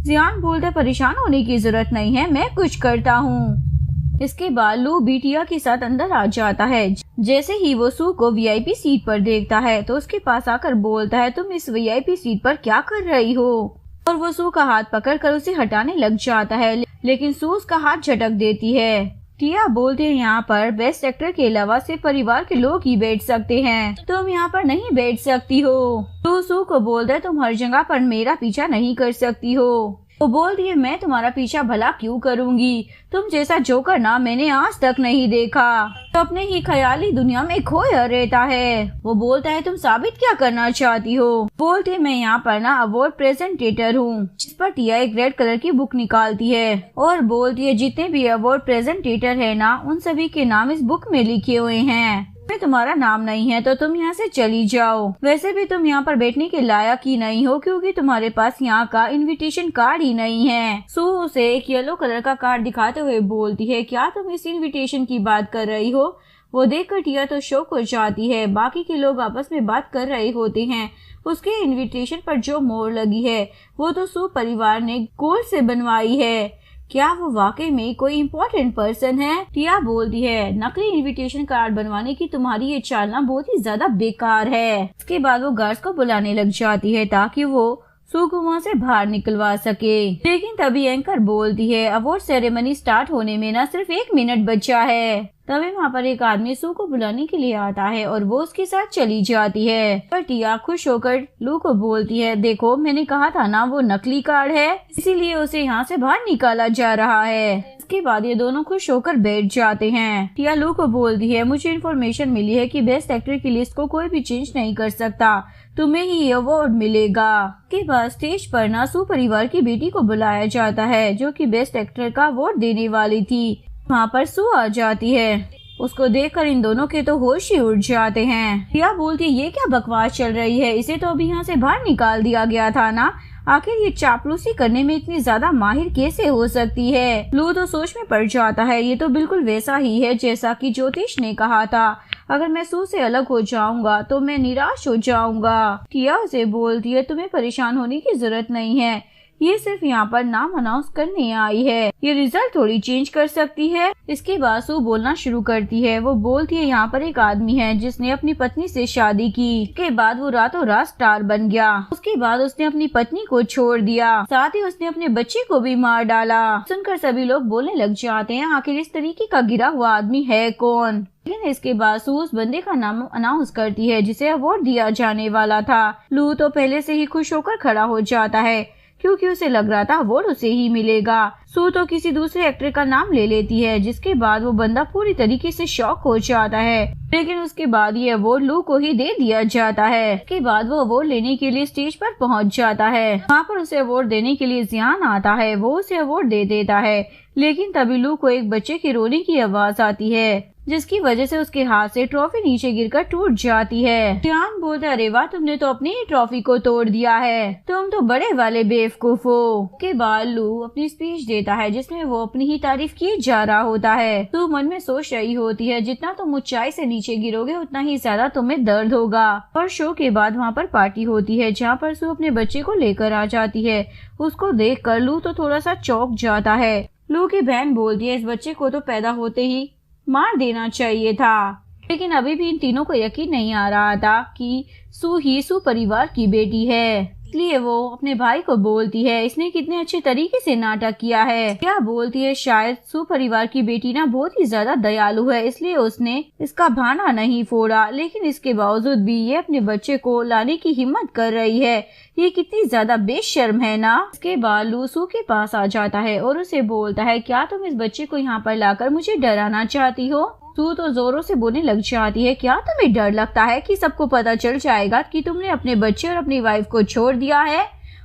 जिहान बोलता है, परेशान होने की जरूरत नहीं है, मैं कुछ करता हूँ। इसके बाद लू बिटिया के साथ अंदर आ जाता है। जैसे ही वो सू को वीआईपी सीट पर देखता है तो उसके पास आकर बोलता है, तुम इस वीआईपी सीट पर क्या कर रही हो। और वो सू का हाथ पकड़कर उसे हटाने लग जाता है लेकिन सू उसका हाथ झटक देती है। टिया बोलते हैं, यहाँ पर बेस्ट एक्टर के अलावा सिर्फ परिवार के लोग ही बैठ सकते हैं, तुम यहाँ पर नहीं बैठ सकती हो। तो सू को बोलता है, तुम हर जगह पर मेरा पीछा नहीं कर सकती हो। वो बोलती है, मैं तुम्हारा पीछा भला क्यों करूँगी, तुम जैसा जोकर ना मैंने आज तक नहीं देखा, तो अपने ही ख्याली दुनिया में खोया रहता है। वो बोलता है, तुम साबित क्या करना चाहती हो। बोलते मैं यहाँ पर ना अवार्ड प्रेजेंटेटर हूँ। जिस पर टिया एक रेड कलर की बुक निकालती है और बोलती है, जितने भी अवार्ड प्रेजेंटेटर है ना उन सभी के नाम इस बुक में लिखे हुए हैं। में तुम्हारा नाम नहीं है तो तुम यहाँ से चली जाओ। वैसे भी तुम यहाँ पर बैठने के लायक ही नहीं हो क्योंकि तुम्हारे पास यहाँ का इनविटेशन कार्ड ही नहीं है। सू उसे एक येलो कलर का कार्ड दिखाते हुए बोलती है, क्या तुम इस इनविटेशन की बात कर रही हो? वो देखकर टिया तो शॉक हो जाती है। बाकी के लोग आपस में बात कर रहे होते हैं। उसके इनविटेशन पर जो मोहर लगी है वो तो सू परिवार ने गोल्ड से बनवाई है। क्या वो वाकई में कोई इम्पोर्टेंट पर्सन है? टिया बोलती है, नकली इनविटेशन कार्ड बनवाने की तुम्हारी ये चालना बहुत ही ज्यादा बेकार है। इसके बाद वो गार्ड्स को बुलाने लग जाती है ताकि वो सू को वहाँ से बाहर निकलवा सके। लेकिन तभी एंकर बोलती है, अवार्ड सेरेमनी स्टार्ट होने में ना सिर्फ 1 मिनट बचा है। तभी वहाँ पर एक आदमी सू को बुलाने के लिए आता है और वो उसके साथ चली जाती है। पर टिया खुश होकर लू को बोलती है, देखो मैंने कहा था ना वो नकली कार्ड है, इसीलिए उसे यहाँ से बाहर निकाला जा रहा है। इसके बाद ये दोनों खुश होकर बैठ जाते हैं। टिया लू को बोलती है, मुझे इन्फॉर्मेशन मिली है कि बेस्ट एक्टर की लिस्ट को कोई भी चेंज नहीं कर सकता, तुम्हें ही अवार्ड मिलेगा। के बाद स्टेज पर ना सू परिवार की बेटी को बुलाया जाता है जो कि बेस्ट एक्टर का अवार्ड देने वाली थी। वहाँ पर सू आ जाती है। उसको देखकर इन दोनों के तो होश ही उड़ जाते हैं। टिया बोलती है, ये क्या बकवास चल रही है, इसे तो अभी यहाँ से बाहर निकाल दिया गया था ना, आखिर ये चापलूसी करने में इतनी ज्यादा माहिर कैसे हो सकती है? लू तो सोच में पड़ जाता है, ये तो बिल्कुल वैसा ही है जैसा कि ज्योतिष ने कहा था, अगर मैं सू से अलग हो जाऊंगा तो मैं निराश हो जाऊंगा। टिया उसे बोलती है, तुम्हें परेशान होने की जरूरत नहीं है, ये सिर्फ यहाँ पर नाम अनाउंस करने आई है, ये रिजल्ट थोड़ी चेंज कर सकती है। इसके बाद सू बोलना शुरू करती है। वो बोलती है, यहाँ पर एक आदमी है जिसने अपनी पत्नी से शादी की, के बाद वो रातों रात स्टार बन गया। उसके बाद उसने अपनी पत्नी को छोड़ दिया, साथ ही उसने अपने बच्चे को भी मार डाला। सुनकर सभी लोग बोलने लग जाते हैं, आखिर इस तरीके का गिरा हुआ आदमी है कौन? लेकिन इसके बाद सू उस बंदे का नाम अनाउंस करती है जिसे अवार्ड दिया जाने वाला था। लू तो पहले से ही खुश होकर खड़ा हो जाता है क्योंकि उसे लग रहा था अवार्ड उसे ही मिलेगा। सू तो किसी दूसरे एक्टर का नाम ले लेती है जिसके बाद वो बंदा पूरी तरीके से शॉक हो जाता है। लेकिन उसके बाद ये अवार्ड लू को ही दे दिया जाता है। उसके बाद वो अवार्ड लेने के लिए स्टेज पर पहुंच जाता है। वहाँ पर उसे अवार्ड देने के लिए जियान आता है, वो उसे अवार्ड दे देता है। लेकिन तभी लू को एक बच्चे के रोने की आवाज आती है जिसकी वजह से उसके हाथ से ट्रॉफी नीचे गिरकर टूट जाती है। जियान बोलता है, अरे वाह, तुमने तो अपनी ही ट्रॉफी को तोड़ दिया है, तुम तो बड़े वाले बेवकूफ हो। के बाद लू अपनी स्पीच देता है जिसमें वो अपनी ही तारीफ किए जा रहा होता है। तू मन में सोच रही होती है, जितना तुम ऊंचाई से नीचे गिरोगे उतना ही ज्यादा तुम्हें दर्द होगा। और शो के बाद वहाँ पर पार्टी होती है जहाँ पर सू अपने बच्चे को लेकर आ जाती है। उसको देख कर लू तो थोड़ा सा चौंक जाता है। लू की बहन बोलती है, इस बच्चे को तो पैदा होते ही मार देना चाहिए था। लेकिन अभी भी इन तीनों को यकीन नहीं आ रहा था कि सू परिवार की बेटी है। इसलिए वो अपने भाई को बोलती है, इसने कितने अच्छे तरीके से नाटक किया है। क्या बोलती है, शायद सू परिवार की बेटी ना बहुत ही ज्यादा दयालु है, इसलिए उसने इसका भाना नहीं फोड़ा। लेकिन इसके बावजूद भी ये अपने बच्चे को लाने की हिम्मत कर रही है, ये कितनी ज्यादा बेशर्म है ना। इसके बाद लू सू के पास आ जाता है और उसे बोलता है, क्या तुम इस बच्चे को यहाँ पर लाकर मुझे डराना चाहती हो? सू तो जोरों से बोलने लग जाती है, क्या तुम्हें डर लगता है कि सबको पता चल जाएगा कि तुमने अपने बच्चे और अपनी वाइफ को छोड़ दिया है?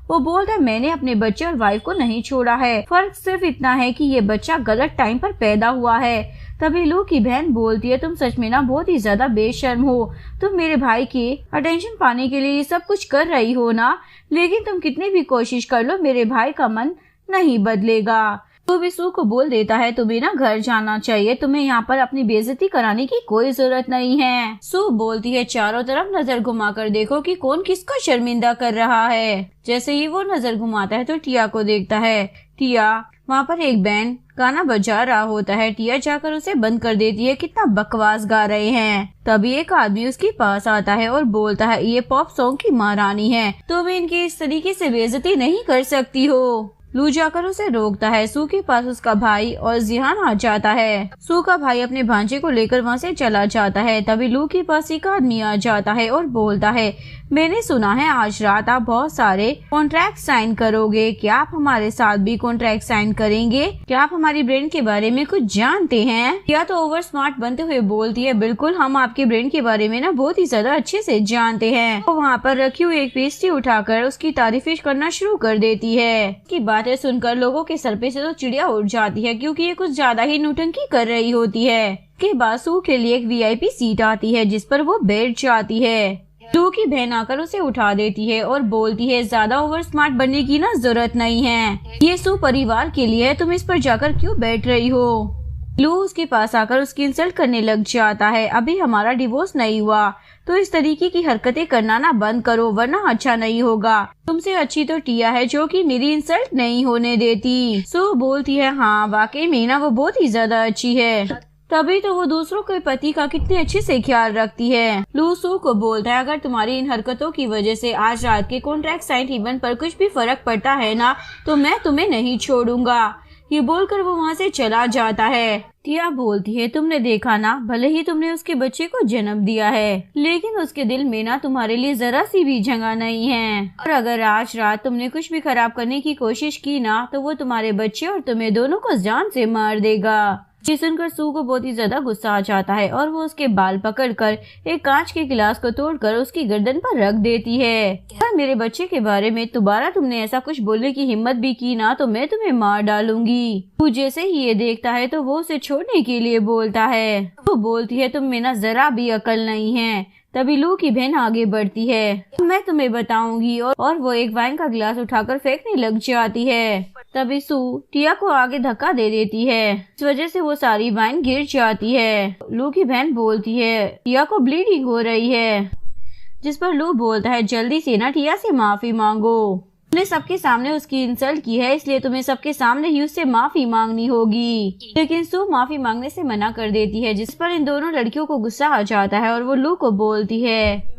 वो बोलता है, मैंने अपने बच्चे और वाइफ को नहीं छोड़ा है, फर्क सिर्फ इतना है कि ये बच्चा गलत टाइम पर पैदा हुआ है। तभी लू की बहन बोलती है, तुम सच में ना बहुत ही ज्यादा बेशर्म हो, तुम मेरे भाई के अटेंशन पाने के लिए ये सब कुछ कर रही हो ना, लेकिन तुम कितनी भी कोशिश कर लो मेरे भाई का मन नहीं बदलेगा। तो भी सू को बोल देता है, तुम्हें ना घर जाना चाहिए, तुम्हें यहाँ पर अपनी बेइज्जती कराने की कोई जरूरत नहीं है। सू बोलती है, चारों तरफ नजर घुमाकर देखो कि कौन किसको शर्मिंदा कर रहा है। जैसे ही वो नजर घुमाता है तो टिया को देखता है। टिया वहाँ पर एक बैंड गाना बजा रहा होता है। टिया जाकर उसे बंद कर देती है, कितना बकवास गा रहे हैं। तभी एक आदमी उसके पास आता है और बोलता है, ये पॉप सॉन्ग की महारानी है, तुम इनकी इस तरीके से बेइज्जती नहीं कर सकती हो। लू जाकर उसे रोकता है। सू के पास उसका भाई और जिहान आ जाता है। सू का भाई अपने भांजे को लेकर वहाँ से चला जाता है। तभी लू के पास एक आदमी आ जाता है और बोलता है, मैंने सुना है आज रात आप बहुत सारे कॉन्ट्रैक्ट साइन करोगे, क्या आप हमारे साथ भी कॉन्ट्रैक्ट साइन करेंगे? क्या आप हमारी ब्रांड के बारे में कुछ जानते हैं? या तो ओवर स्मार्ट बनते हुए बोलती है, बिल्कुल, हम आपके ब्रांड के बारे में ना बहुत ही ज्यादा अच्छे से जानते हैं। तो वहाँ पर रखी हुई एक पेस्ट्री उठाकर उसकी तारीफें करना शुरू कर देती है। की बातें सुनकर लोगों के सर पे से तो चिड़िया उड़ जाती है क्योंकि ये कुछ ज्यादा ही नौटंकी कर रही होती है। उसके बाद सू के लिए एक VIP सीट आती है जिस पर वो बैठ जाती है। लू की बहन आकर उसे उठा देती है और बोलती है ज्यादा ओवर स्मार्ट बनने की ना जरूरत नहीं है, ये सू परिवार के लिए है, तुम इस पर जाकर क्यों बैठ रही हो। लू उसके पास आकर उसकी इंसल्ट करने लग जाता है। अभी हमारा डिवोर्स नहीं हुआ तो इस तरीके की हरकतें करना ना बंद करो वरना अच्छा नहीं होगा। तुमसे अच्छी तो टिया है जो कि मेरी इंसल्ट नहीं होने देती। सू बोलती है हाँ वाकई में ना वो बहुत ही ज्यादा अच्छी है, तभी तो वो दूसरों के पति का कितने अच्छे से ख्याल रखती है। लू सू को बोलता है अगर तुम्हारी इन हरकतों की वजह से आज रात के कॉन्ट्रैक्ट साइन इवेंट पर कुछ भी फर्क पड़ता है ना तो मैं तुम्हें नहीं छोड़ूंगा। ये बोलकर वो वहाँ से चला जाता है। टिया बोलती है तुमने देखा ना, भले ही तुमने उसके बच्चे को जन्म दिया है लेकिन उसके दिल में ना तुम्हारे लिए जरा सी भी जगह नहीं है, और अगर आज रात तुमने कुछ भी खराब करने की कोशिश की ना तो वो तुम्हारे बच्चे और तुम्हें दोनों को जान से मार देगा। ये सुनकर सू को बहुत ही ज्यादा गुस्सा आ जाता है और वो उसके बाल पकड़कर एक कांच के गिलास को तोड़कर उसकी गर्दन पर रख देती है। अगर मेरे बच्चे के बारे में दोबारा तुमने ऐसा कुछ बोलने की हिम्मत भी की ना तो मैं तुम्हें मार डालूंगी। वो जैसे ही ये देखता है तो वो उसे छोड़ने के लिए बोलता है। वो बोलती है तुम में ना जरा भी अकल नहीं है। तभी लू की बहन आगे बढ़ती है, मैं तुम्हें बताऊंगी, और वो एक वाइन का गिलास उठाकर फेंकने लग जाती है। तभी सू टिया को आगे धक्का दे देती है, इस वजह से वो सारी वाइन गिर जाती है। लू की बहन बोलती है टिया को ब्लीडिंग हो रही है, जिस पर लू बोलता है जल्दी से ना टिया से माफी मांगो, तुमने सबके सामने उसकी इंसल्ट की है इसलिए तुम्हें सबके सामने ही उससे माफी मांगनी होगी। लेकिन सू माफी मांगने से मना कर देती है, जिस पर इन दोनों लड़कियों को गुस्सा आ जाता है और वो लू को बोलती है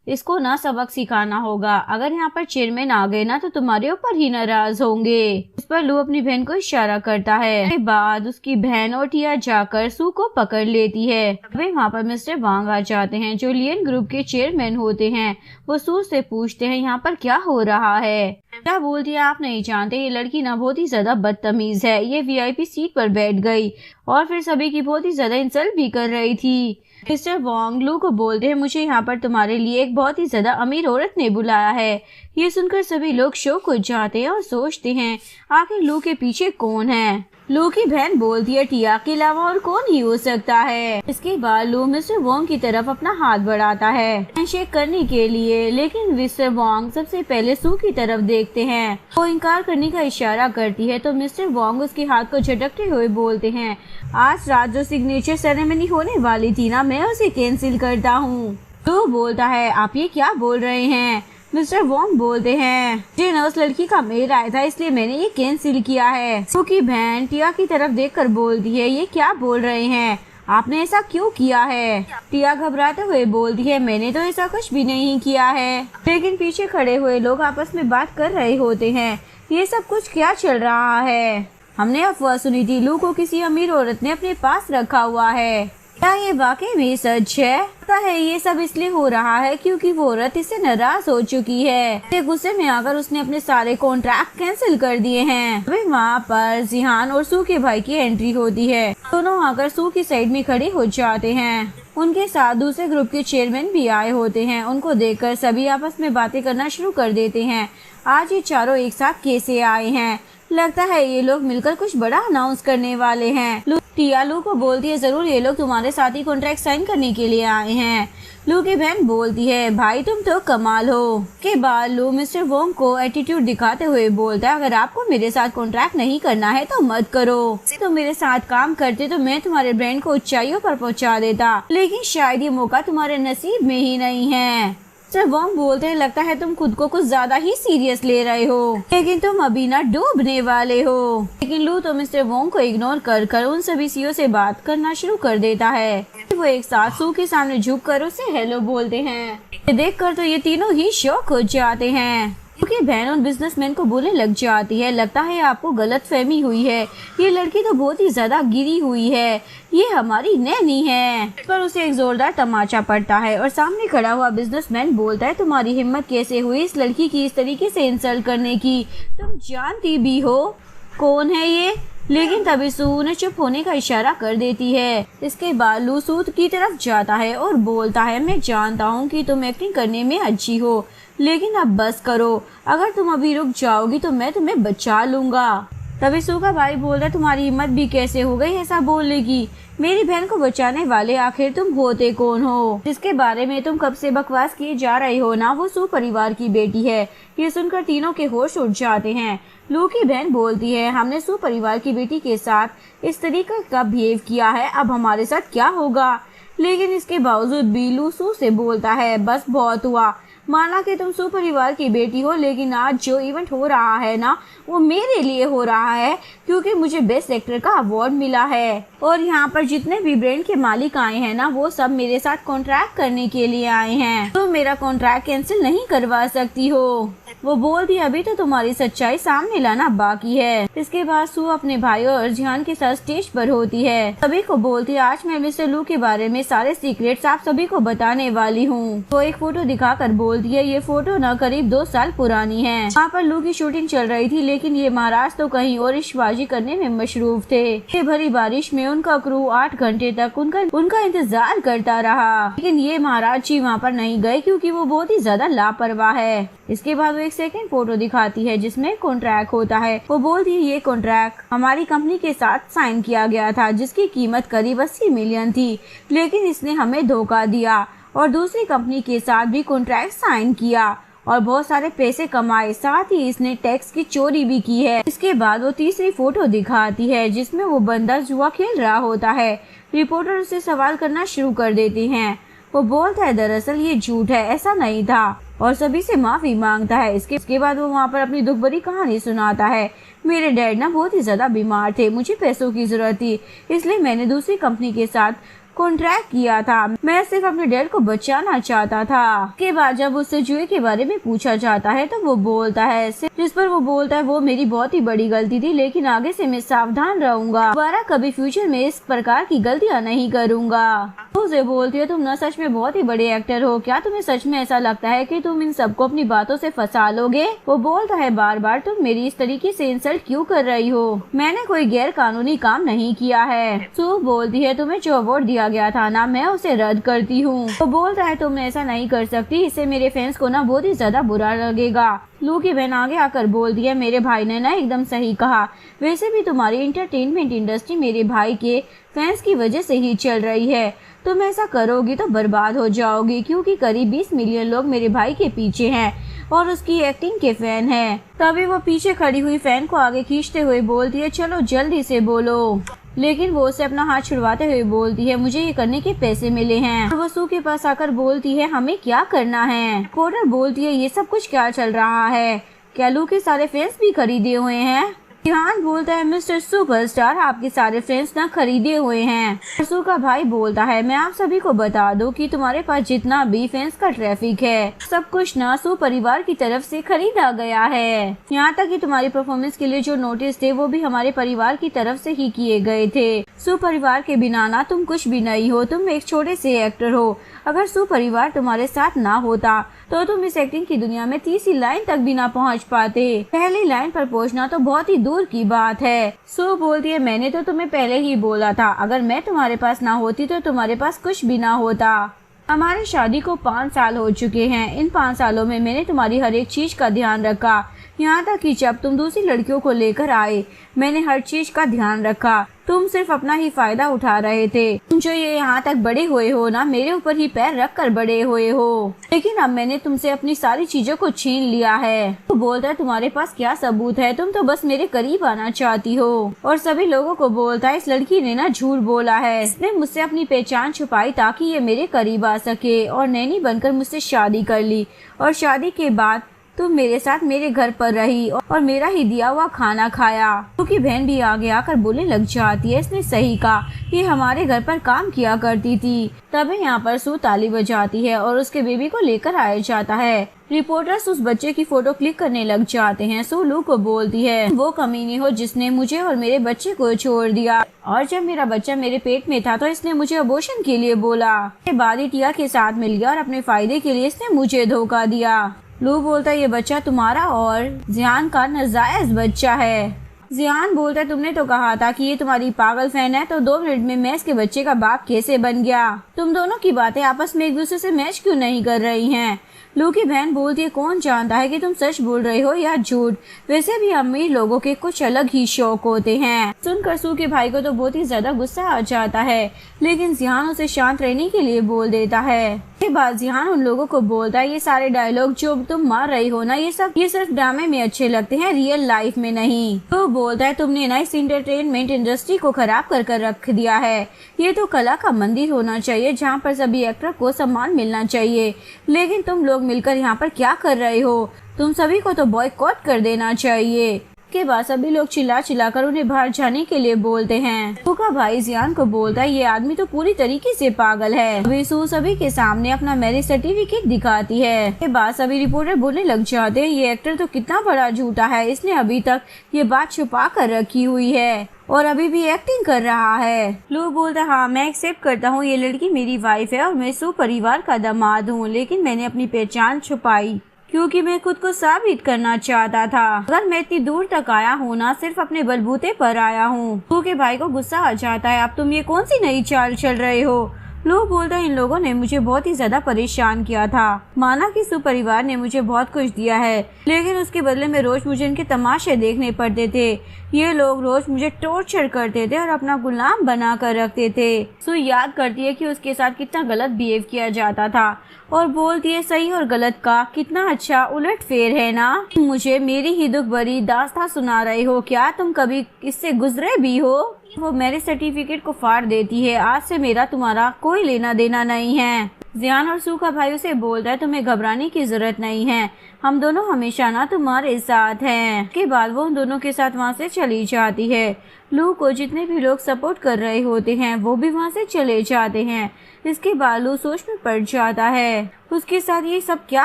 इसको ना सबक सिखाना होगा, अगर यहाँ पर चेयरमैन आ गए ना तो तुम्हारे ऊपर ही नाराज होंगे। इस पर लू अपनी बहन को इशारा करता है। उसके बाद उसकी बहन और टिया जाकर सू को पकड़ लेती है। वे वहाँ पर मिस्टर वांग आ जाते हैं जो लियन ग्रुप के चेयरमैन होते हैं। वो सू से पूछते हैं यहाँ पर क्या हो रहा है। क्या बोलती है आप नहीं जानते, ये लड़की ना बहुत ही ज्यादा बदतमीज है, ये VIP सीट पर बैठ गई और फिर सभी की बहुत ही ज्यादा इंसल्ट भी कर रही थी। मिस्टर वोंग लू को बोलते हैं मुझे यहाँ पर तुम्हारे लिए एक बहुत ही ज्यादा अमीर औरत ने बुलाया है। ये सुनकर सभी लोग शौक हो जाते हैं और सोचते हैं आखिर लू के पीछे कौन है। लू की बहन बोलती है टिया के अलावा और कौन ही हो सकता है। इसके बाद लू मिस्टर वोंग की तरफ अपना हाथ बढ़ाता है हैंडशेक करने के लिए, लेकिन मिस्टर वोंग सबसे पहले सू की तरफ देखते हैं। वो इनकार करने का इशारा करती है तो मिस्टर वोंग उसके हाथ को झटकते हुए बोलते हैं आज रात जो सिग्नेचर सेरेमनी होने वाली थी ना मैं उसे कैंसिल करता हूँ। लू बोलता है आप ये क्या बोल रहे हैं। मिस्टर वोंग बोलते हैं मुझे ना उस लड़की का मेल आया था इसलिए मैंने ये कैंसिल किया है। सू की बहन टिया की तरफ देखकर बोलती है ये क्या बोल रहे हैं, आपने ऐसा क्यों किया है। टिया घबराते हुए बोलती है मैंने तो ऐसा कुछ भी नहीं किया है। लेकिन पीछे खड़े हुए लोग आपस में बात कर रहे होते हैं ये सब कुछ क्या चल रहा है। हमने अफवाह सुनी थी लू को किसी अमीर औरत ने अपने पास रखा हुआ है, क्या ये वाकई में सच है। पता है ये सब इसलिए हो रहा है क्योंकि वो औरत इससे नाराज हो चुकी है। गुस्से में आकर उसने अपने सारे कॉन्ट्रैक्ट कैंसिल कर दिए हैं। वही वहाँ पर जिहान और सू के भाई की एंट्री होती है। दोनों आकर सू की साइड में खड़े हो जाते हैं। उनके साथ दूसरे ग्रुप के चेयरमैन भी आए होते हैं। उनको देखकर सभी आपस में बातें करना शुरू कर देते हैं। आज ये चारों एक साथ कैसे आए हैं, लगता है ये लोग मिलकर कुछ बड़ा अनाउंस करने वाले हैं। टिया लू को बोलती है जरूर ये लोग तुम्हारे साथ ही कॉन्ट्रैक्ट साइन करने के लिए आए हैं। लू की बहन बोलती है भाई तुम तो कमाल हो। के बाद लू मिस्टर वोंग को एटीट्यूड दिखाते हुए बोलता है अगर आपको मेरे साथ कॉन्ट्रैक्ट नहीं करना है तो मत करो। तो मेरे साथ काम करते तो मैं तुम्हारे ब्रांड को ऊंचाइयों पर पहुंचा देता, लेकिन शायद ये मौका तुम्हारे नसीब में ही नहीं है। मिस्टर वोंग बोलते हैं लगता है तुम खुद को कुछ ज्यादा ही सीरियस ले रहे हो, लेकिन तुम अभी ना डूबने वाले हो। लेकिन लू तो मिस्टर वोंग को इग्नोर कर उन सभी सीओ से बात करना शुरू कर देता है। वो एक साथ सू के सामने झुककर उसे हेलो बोलते हैं। देखकर तो ये तीनों ही शॉक हो जाते हैं। क्योंकि बहन उन बिजनेसमैन को बोलने लग जाती है लगता है आपको गलत फहमी हुई है, ये लड़की तो बहुत ही ज्यादा गिरी हुई है, ये हमारी नैनी है। पर उसे एक जोरदार तमाचा पड़ता है और सामने खड़ा हुआ बिजनेसमैन बोलता है तुम्हारी हिम्मत कैसे हुई इस लड़की की इस तरीके से इंसल्ट करने की, तुम जानती भी हो कौन है ये। लेकिन तभी सू ने चुप होने का इशारा कर देती है। इसके बाद लू सू की तरफ जाता है और बोलता है मैं जानता हूँ कि तुम एक्टिंग करने में अच्छी हो, लेकिन अब बस करो, अगर तुम अभी रुक जाओगी तो मैं तुम्हें बचा लूंगा। तभी सू का भाई बोलता है तुम्हारी हिम्मत भी कैसे हो गई ऐसा बोलने की, मेरी बहन को बचाने वाले आखिर तुम होते कौन हो, जिसके बारे में तुम कब से बकवास किए जा रहे हो ना, वो सू परिवार की बेटी है। ये सुनकर तीनों के होश उड़ जाते हैं। लू की बहन बोलती है हमने सू परिवार की बेटी के साथ इस तरीके का बिहेव किया है, अब हमारे साथ क्या होगा। लेकिन इसके बावजूद भी लू सू से बोलता है बस बहुत हुआ, माना कि तुम सू परिवार की बेटी हो, लेकिन आज जो इवेंट हो रहा है ना वो मेरे लिए हो रहा है क्योंकि मुझे बेस्ट एक्टर का अवार्ड मिला है और यहाँ पर जितने भी ब्रांड के मालिक आए हैं ना वो सब मेरे साथ कॉन्ट्रैक्ट करने के लिए आए हैं, तो मेरा कॉन्ट्रैक्ट कैंसिल नहीं करवा सकती हो। वो बोलती अभी तो तुम्हारी सच्चाई सामने लाना बाकी है। इसके बाद सू अपने भाई और जिहान के साथ स्टेज पर होती है, सभी को बोलती है आज मैं मिस्टर लू के बारे में सारे सीक्रेट्स आप सभी को बताने वाली हूँ। तो एक फोटो दिखाकर बोलती है ये फोटो न करीब 2 साल पुरानी है, वहाँ पर लू की शूटिंग चल रही थी, लेकिन ये महाराज तो कहीं और इश्कबाजी करने में मशरूफ थे। ये भरी बारिश में उनका क्रू 8 घंटे तक उनका इंतजार करता रहा, लेकिन ये महाराज जी वहाँ पर नहीं गए क्योंकि वो बहुत ही ज्यादा लापरवाह है। इसके बाद वो एक सेकंड फोटो दिखाती है जिसमें कॉन्ट्रैक्ट होता है। वो बोलती है ये कॉन्ट्रैक्ट हमारी कंपनी के साथ साइन किया गया था जिसकी कीमत करीब 80 मिलियन थी, लेकिन इसने हमें धोखा दिया और दूसरी कंपनी के साथ भी कॉन्ट्रैक्ट साइन किया और बहुत सारे पैसे कमाए, साथ ही इसने टैक्स की चोरी भी की है। इसके बाद वो तीसरी फोटो दिखाती है जिसमें वो बंदा जुआ खेल रहा होता है। रिपोर्टर उससे सवाल करना शुरू कर देते हैं। वो बोलता है दरअसल ये झूठ है, ऐसा नहीं था और सभी से माफी मांगता है। इसके बाद वो वहाँ पर अपनी दुख भरी कहानी सुनाता है। मेरे डैड ना बहुत ही ज्यादा बीमार थे, मुझे पैसों की जरूरत थी, इसलिए मैंने दूसरी कंपनी के साथ कॉन्ट्रैक्ट किया था, मैं सिर्फ अपने डैड को बचाना चाहता था। के बाद जब उससे जुए के बारे में पूछा जाता है तो वो बोलता है जिस पर वो बोलता है वो मेरी बहुत ही बड़ी गलती थी, लेकिन आगे से मैं सावधान रहूंगा, दोबारा कभी फ्यूचर में इस प्रकार की गलतियां नहीं करूंगा। उसे बोलती है तुम न सच में बहुत ही बड़े एक्टर हो, क्या तुम्हें सच में ऐसा लगता है कि तुम इन सबको अपनी बातों से फंसा लोगे। वो बोलता है बार बार तुम मेरी इस तरीके से इंसल्ट क्यों कर रही हो, मैंने कोई गैर कानूनी काम नहीं किया है। सू बोलती है तुम्हें जो अवार्ड दिया गया था ना मैं उसे रद्द करती हूँ। वो बोलता है तुम ऐसा नहीं कर सकती, इससे मेरे फैंस को ना बहुत ही ज्यादा बुरा लगेगा। लू की बहन आगे आकर बोलती है मेरे भाई ने ना एकदम सही कहा, वैसे भी तुम्हारी एंटरटेनमेंट इंडस्ट्री मेरे भाई के फैंस की वजह से ही चल रही है, तुम ऐसा करोगी तो बर्बाद हो जाओगी क्योंकि करीब 20 मिलियन लोग मेरे भाई के पीछे हैं और उसकी एक्टिंग के फैन हैं। तभी वो पीछे खड़ी हुई फैन को आगे खींचते हुए बोलती है चलो जल्दी से बोलो, लेकिन वो उसे अपना हाथ छुड़वाते हुए बोलती है मुझे ये करने के पैसे मिले हैं। और वो सू के पास आकर बोलती है हमें क्या करना है। कोटर बोलती है ये सब कुछ क्या चल रहा है, क्या लू के सारे फैंस भी खरीदे हुए हैं। जिहान बोलता है मिस्टर सुपरस्टार आपके सारे फ्रेंड्स ना खरीदे हुए हैं। सू का भाई बोलता है मैं आप सभी को बता दूं कि तुम्हारे पास जितना भी फैंस का ट्रैफिक है सब कुछ ना सू परिवार की तरफ से खरीदा गया है, यहाँ तक कि तुम्हारी परफॉर्मेंस के लिए जो नोटिस थे वो भी हमारे परिवार की तरफ से ही किए गए थे। सू परिवार के बिना ना तुम कुछ भी नहीं हो, तुम एक छोटे से एक्टर हो, अगर सू परिवार तुम्हारे साथ ना होता तो तुम इस एक्टिंग की दुनिया में तीसरी लाइन तक भी ना पहुंच पाते, पहली लाइन पर पहुंचना तो बहुत ही दूर की बात है। सू बोलती है मैंने तो तुम्हें पहले ही बोला था, अगर मैं तुम्हारे पास ना होती तो तुम्हारे पास कुछ भी ना होता। हमारी शादी को 5 साल हो चुके हैं, इन 5 सालों में मैंने तुम्हारी हर एक चीज का ध्यान रखा, यहाँ तक कि जब तुम दूसरी लड़कियों को लेकर आए मैंने हर चीज का ध्यान रखा, तुम सिर्फ अपना ही फायदा उठा रहे थे। तुम जो ये यहाँ तक बड़े हुए हो ना मेरे ऊपर ही पैर रख कर बड़े हुए हो, लेकिन अब मैंने तुमसे अपनी सारी चीजों को छीन लिया है। तो बोलता है तुम्हारे पास क्या सबूत है, तुम तो बस मेरे करीब आना चाहती हो। और सभी लोगों को बोलता है इस लड़की ने ना झूठ बोला है, इसने मुझसे अपनी पहचान छुपाई ताकि ये मेरे करीब आ सके और नैनी बनकर मुझसे शादी कर ली, और शादी के बाद तुम मेरे साथ मेरे घर पर रही और मेरा ही दिया हुआ खाना खाया। क्योंकि बहन भी आगे आकर बोलने लग जाती है इसने सही कहा, ये हमारे घर पर काम किया करती थी। तभी यहाँ पर सू ताली बजाती है और उसके बेबी को लेकर आया जाता है। रिपोर्टर्स उस बच्चे की फोटो क्लिक करने लग जाते हैं। सू लू को बोलती है वो कमीनी हो जिसने मुझे और मेरे बच्चे को छोड़ दिया, और जब मेरा बच्चा मेरे पेट में था तो इसने मुझे अबॉर्शन के लिए बोला, के बाद ही टिया के साथ मिल गया और अपने फायदे के लिए इसने मुझे धोखा दिया। लू बोलता है ये बच्चा तुम्हारा और जिहान का नाजायज बच्चा है। जिहान बोलता है तुमने तो कहा था कि ये तुम्हारी पागल फैन है, तो 2 मिनट में मैं इसके बच्चे का बाप कैसे बन गया। तुम दोनों की बातें आपस में एक दूसरे से मैच क्यों नहीं कर रही हैं। लू की बहन बोलती है, कौन जानता है कि तुम सच बोल रहे हो या झूठ। वैसे भी अमीर लोगों के कुछ अलग ही शौक होते हैं। सुनकर सू के भाई को तो बहुत ही ज्यादा गुस्सा आ जाता है, लेकिन जिहान उसे शांत रहने के लिए बोल देता है। के बाद जिहान उन लोगों को बोलता है, ये सारे डायलॉग जो तुम मार रही हो ना, ये सिर्फ ड्रामे में अच्छे लगते हैं, रियल लाइफ में नहीं। तो बोलता है, तुमने ना इस एंटरटेनमेंट इंडस्ट्री को खराब कर रख दिया है। ये तो कला का मंदिर होना चाहिए जहाँ पर सभी एक्टर को सम्मान मिलना चाहिए, लेकिन तुम लोग मिलकर यहाँ पर क्या कर रहे हो? तुम सभी को तो बॉयकॉट कर देना चाहिए। के बाद सभी लोग चिल्ला कर उन्हें बाहर जाने के लिए बोलते हैं। सू का भाई जियान को बोलता है, ये आदमी तो पूरी तरीके से पागल है। अभी सू सभी के सामने अपना मैरिज सर्टिफिकेट दिखाती है। के बाद सभी रिपोर्टर बोलने लग जाते हैं, ये एक्टर तो कितना बड़ा झूठा है, इसने अभी तक ये बात छुपा कर रखी हुई है और अभी भी एक्टिंग कर रहा है। लू बोलता है, हाँ मैं एक्सेप्ट करता हूँ, ये लड़की मेरी वाइफ है और मैं सू परिवार का दामाद हूँ, लेकिन मैंने अपनी पहचान छुपाई क्योंकि मैं खुद को साबित करना चाहता था। अगर मैं इतनी दूर तक आया हूँ ना, सिर्फ अपने बलबूते पर आया हूँ। लू के भाई को गुस्सा आ जाता है, अब तुम ये कौन सी नई चाल चल रहे हो? लू बोलता है, इन लोगों ने मुझे बहुत ही ज्यादा परेशान किया था। माना कि सू परिवार ने मुझे बहुत कुछ दिया है, लेकिन उसके बदले में रोज मुझे इनके तमाशे देखने पड़ते थे। ये लोग रोज मुझे टॉर्चर करते थे और अपना गुलाम बना कर रखते थे। सू याद करती है कि उसके साथ कितना गलत बिहेव किया जाता था और बोलती है, सही और गलत का कितना अच्छा उलट फेर है ना। मुझे मेरी ही दुख भरी दास्तां सुना रहे हो क्या? तुम कभी इससे गुजरे भी हो? वो मेरे सर्टिफिकेट को फाड़ देती है, आज से मेरा तुम्हारा कोई लेना देना नहीं है। जियान और सू का भाई उसे बोलता है, तुम्हें घबराने की जरूरत नहीं है, हम दोनों हमेशा ना तुम्हारे साथ हैं। के बाद वो उन दोनों के साथ वहाँ से चली जाती है। लू को जितने भी लोग सपोर्ट कर रहे होते हैं वो भी वहाँ से चले जाते हैं। इसके बाद लू सोच में पड़ जाता है, उसके साथ ये सब क्या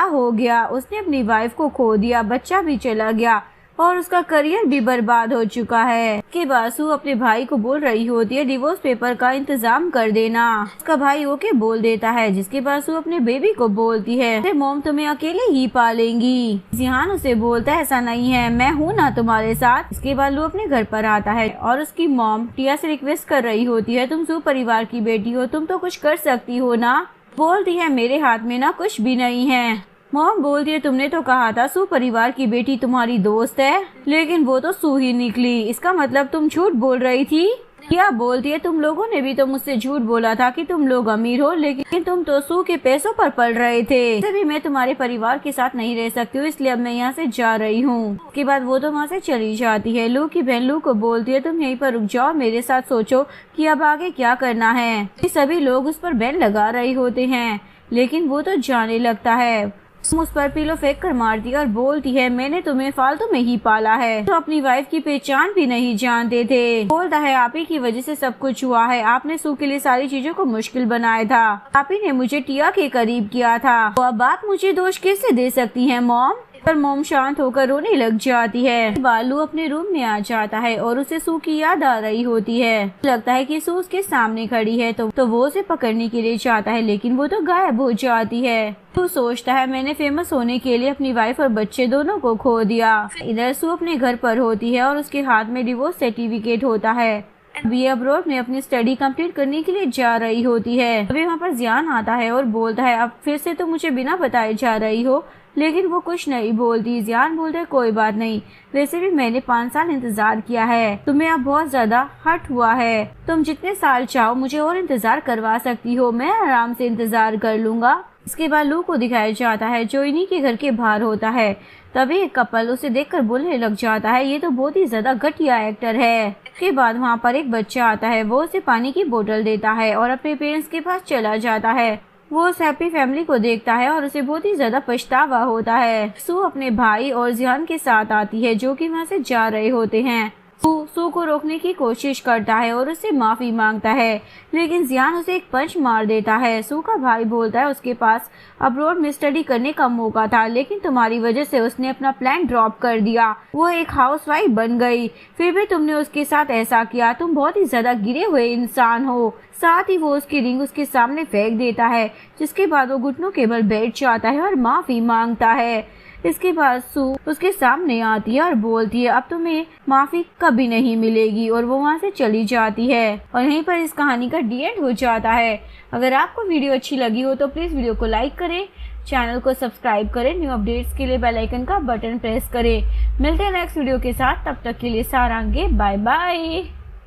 हो गया? उसने अपनी वाइफ को खो दिया, बच्चा भी चला गया और उसका करियर भी बर्बाद हो चुका है। के बाद सू अपने भाई को बोल रही होती है, डिवोर्स पेपर का इंतजाम कर देना। उसका भाई ओके बोल देता है, जिसके बाद सू अपने बेबी को बोलती है, मॉम तुम्हें अकेले ही पालेंगी। जिहान उसे बोलता है, ऐसा नहीं है, मैं हूँ ना तुम्हारे साथ। इसके बाद लू अपने घर पर आता है और उसकी मॉम टिया से रिक्वेस्ट कर रही होती है, तुम सू परिवार की बेटी हो, तुम तो कुछ कर सकती हो ना। बोलती है, मेरे हाथ में ना कुछ भी नहीं है। मॉम बोलती है, तुमने तो कहा था सू परिवार की बेटी तुम्हारी दोस्त है, लेकिन वो तो सू ही निकली, इसका मतलब तुम झूठ बोल रही थी। क्या बोलती है, तुम लोगों ने भी तो मुझसे झूठ बोला था कि तुम लोग अमीर हो, लेकिन तुम तो सू के पैसों पर पल रहे थे। तभी मैं तुम्हारे परिवार के साथ नहीं रह सकती हूँ, इसलिए अब मैं यहाँ से जा रही हूँ। उसके बाद वो तो वहाँ से चली जाती है। लू की बहन लू को बोलती है, तुम यहीं पर रुक जाओ, मेरे साथ सोचो कि अब आगे क्या करना है। सभी लोग उस पर बैन लगा रहे होते हैं, लेकिन वो तो जाने लगता है। उस पर पिलो फेंक कर मारती है और बोलती है, मैंने तुम्हें फालतू में ही पाला है, तो अपनी वाइफ की पहचान भी नहीं जानते थे। बोलता है, आप ही की वजह से सब कुछ हुआ है, आपने सू के लिए सारी चीजों को मुश्किल बनाया था, आप ही ने मुझे टिया के करीब किया था, तो अब आप मुझे दोष कैसे दे सकती हैं मॉम? पर मॉम शांत होकर रोने लग जाती है। बालू अपने रूम में आ जाता है और उसे सू की याद आ रही होती है। लगता है कि सू उसके सामने खड़ी है तो वो उसे पकड़ने के लिए चाहता है, लेकिन वो तो गायब हो जाती है। तो सोचता है, मैंने फेमस होने के लिए अपनी वाइफ और बच्चे दोनों को खो दिया। इधर सू अपने घर पर होती है और उसके हाथ में डिवोर्स सर्टिफिकेट होता है। अभी अब्रॉड में अपनी स्टडी कंप्लीट करने के लिए जा रही होती है। अभी वहाँ पर जियान आता है और बोलता है, अब फिर से तो मुझे बिना बताए जा रही हो, लेकिन वो कुछ नहीं बोलती। जियान बोलता है, कोई बात नहीं, वैसे भी मैंने 5 साल इंतजार किया है, तुम्हें अब बहुत ज्यादा हर्ट हुआ है, तुम जितने साल चाहो मुझे और इंतजार करवा सकती हो, मैं आराम से इंतजार कर लूंगा। इसके बाद लू को दिखाया जाता है जो इन्हीं के घर के बाहर होता है। तभी एक कपल उसे देखकर बोलने लग जाता है, ये तो बहुत ही ज्यादा घटिया एक्टर है। के बाद वहाँ पर एक बच्चा आता है, वो उसे पानी की बोतल देता है और अपने पेरेंट्स के पास चला जाता है। वो उस हैप्पी फैमिली को देखता है और उसे बहुत ही ज्यादा पछतावा होता है। सू अपने भाई और जियान के साथ आती है जो कि वहाँ से जा रहे होते हैं। सू को रोकने की कोशिश करता है और उससे माफी मांगता है, लेकिन जियान उसे एक पंच मार देता है। सू का भाई बोलता है, उसके पास अब्रॉड में स्टडी करने का मौका था, लेकिन तुम्हारी वजह से उसने अपना प्लान ड्रॉप कर दिया, वो एक हाउसवाइफ बन गई, फिर भी तुमने उसके साथ ऐसा किया, तुम बहुत ही ज्यादा गिरे हुए इंसान हो। साथ ही वो उसकी रिंग उसके सामने फेंक देता है, जिसके बाद वो घुटनों के बल बैठ जाता है और माफी मांगता है। इसके बाद सू उसके सामने आती है और बोलती है, अब तुम्हें माफी कभी नहीं मिलेगी, और वो वहाँ से चली जाती है। और यहीं पर इस कहानी का डी एंड हो जाता है। अगर आपको वीडियो अच्छी लगी हो तो प्लीज वीडियो को लाइक करें, चैनल को सब्सक्राइब करें। न्यू अपडेट्स के लिए बेल आइकन का बटन प्रेस करें। मिलते हैं नेक्स्ट वीडियो के साथ, तब तक के लिए सारांगे बाय बाय।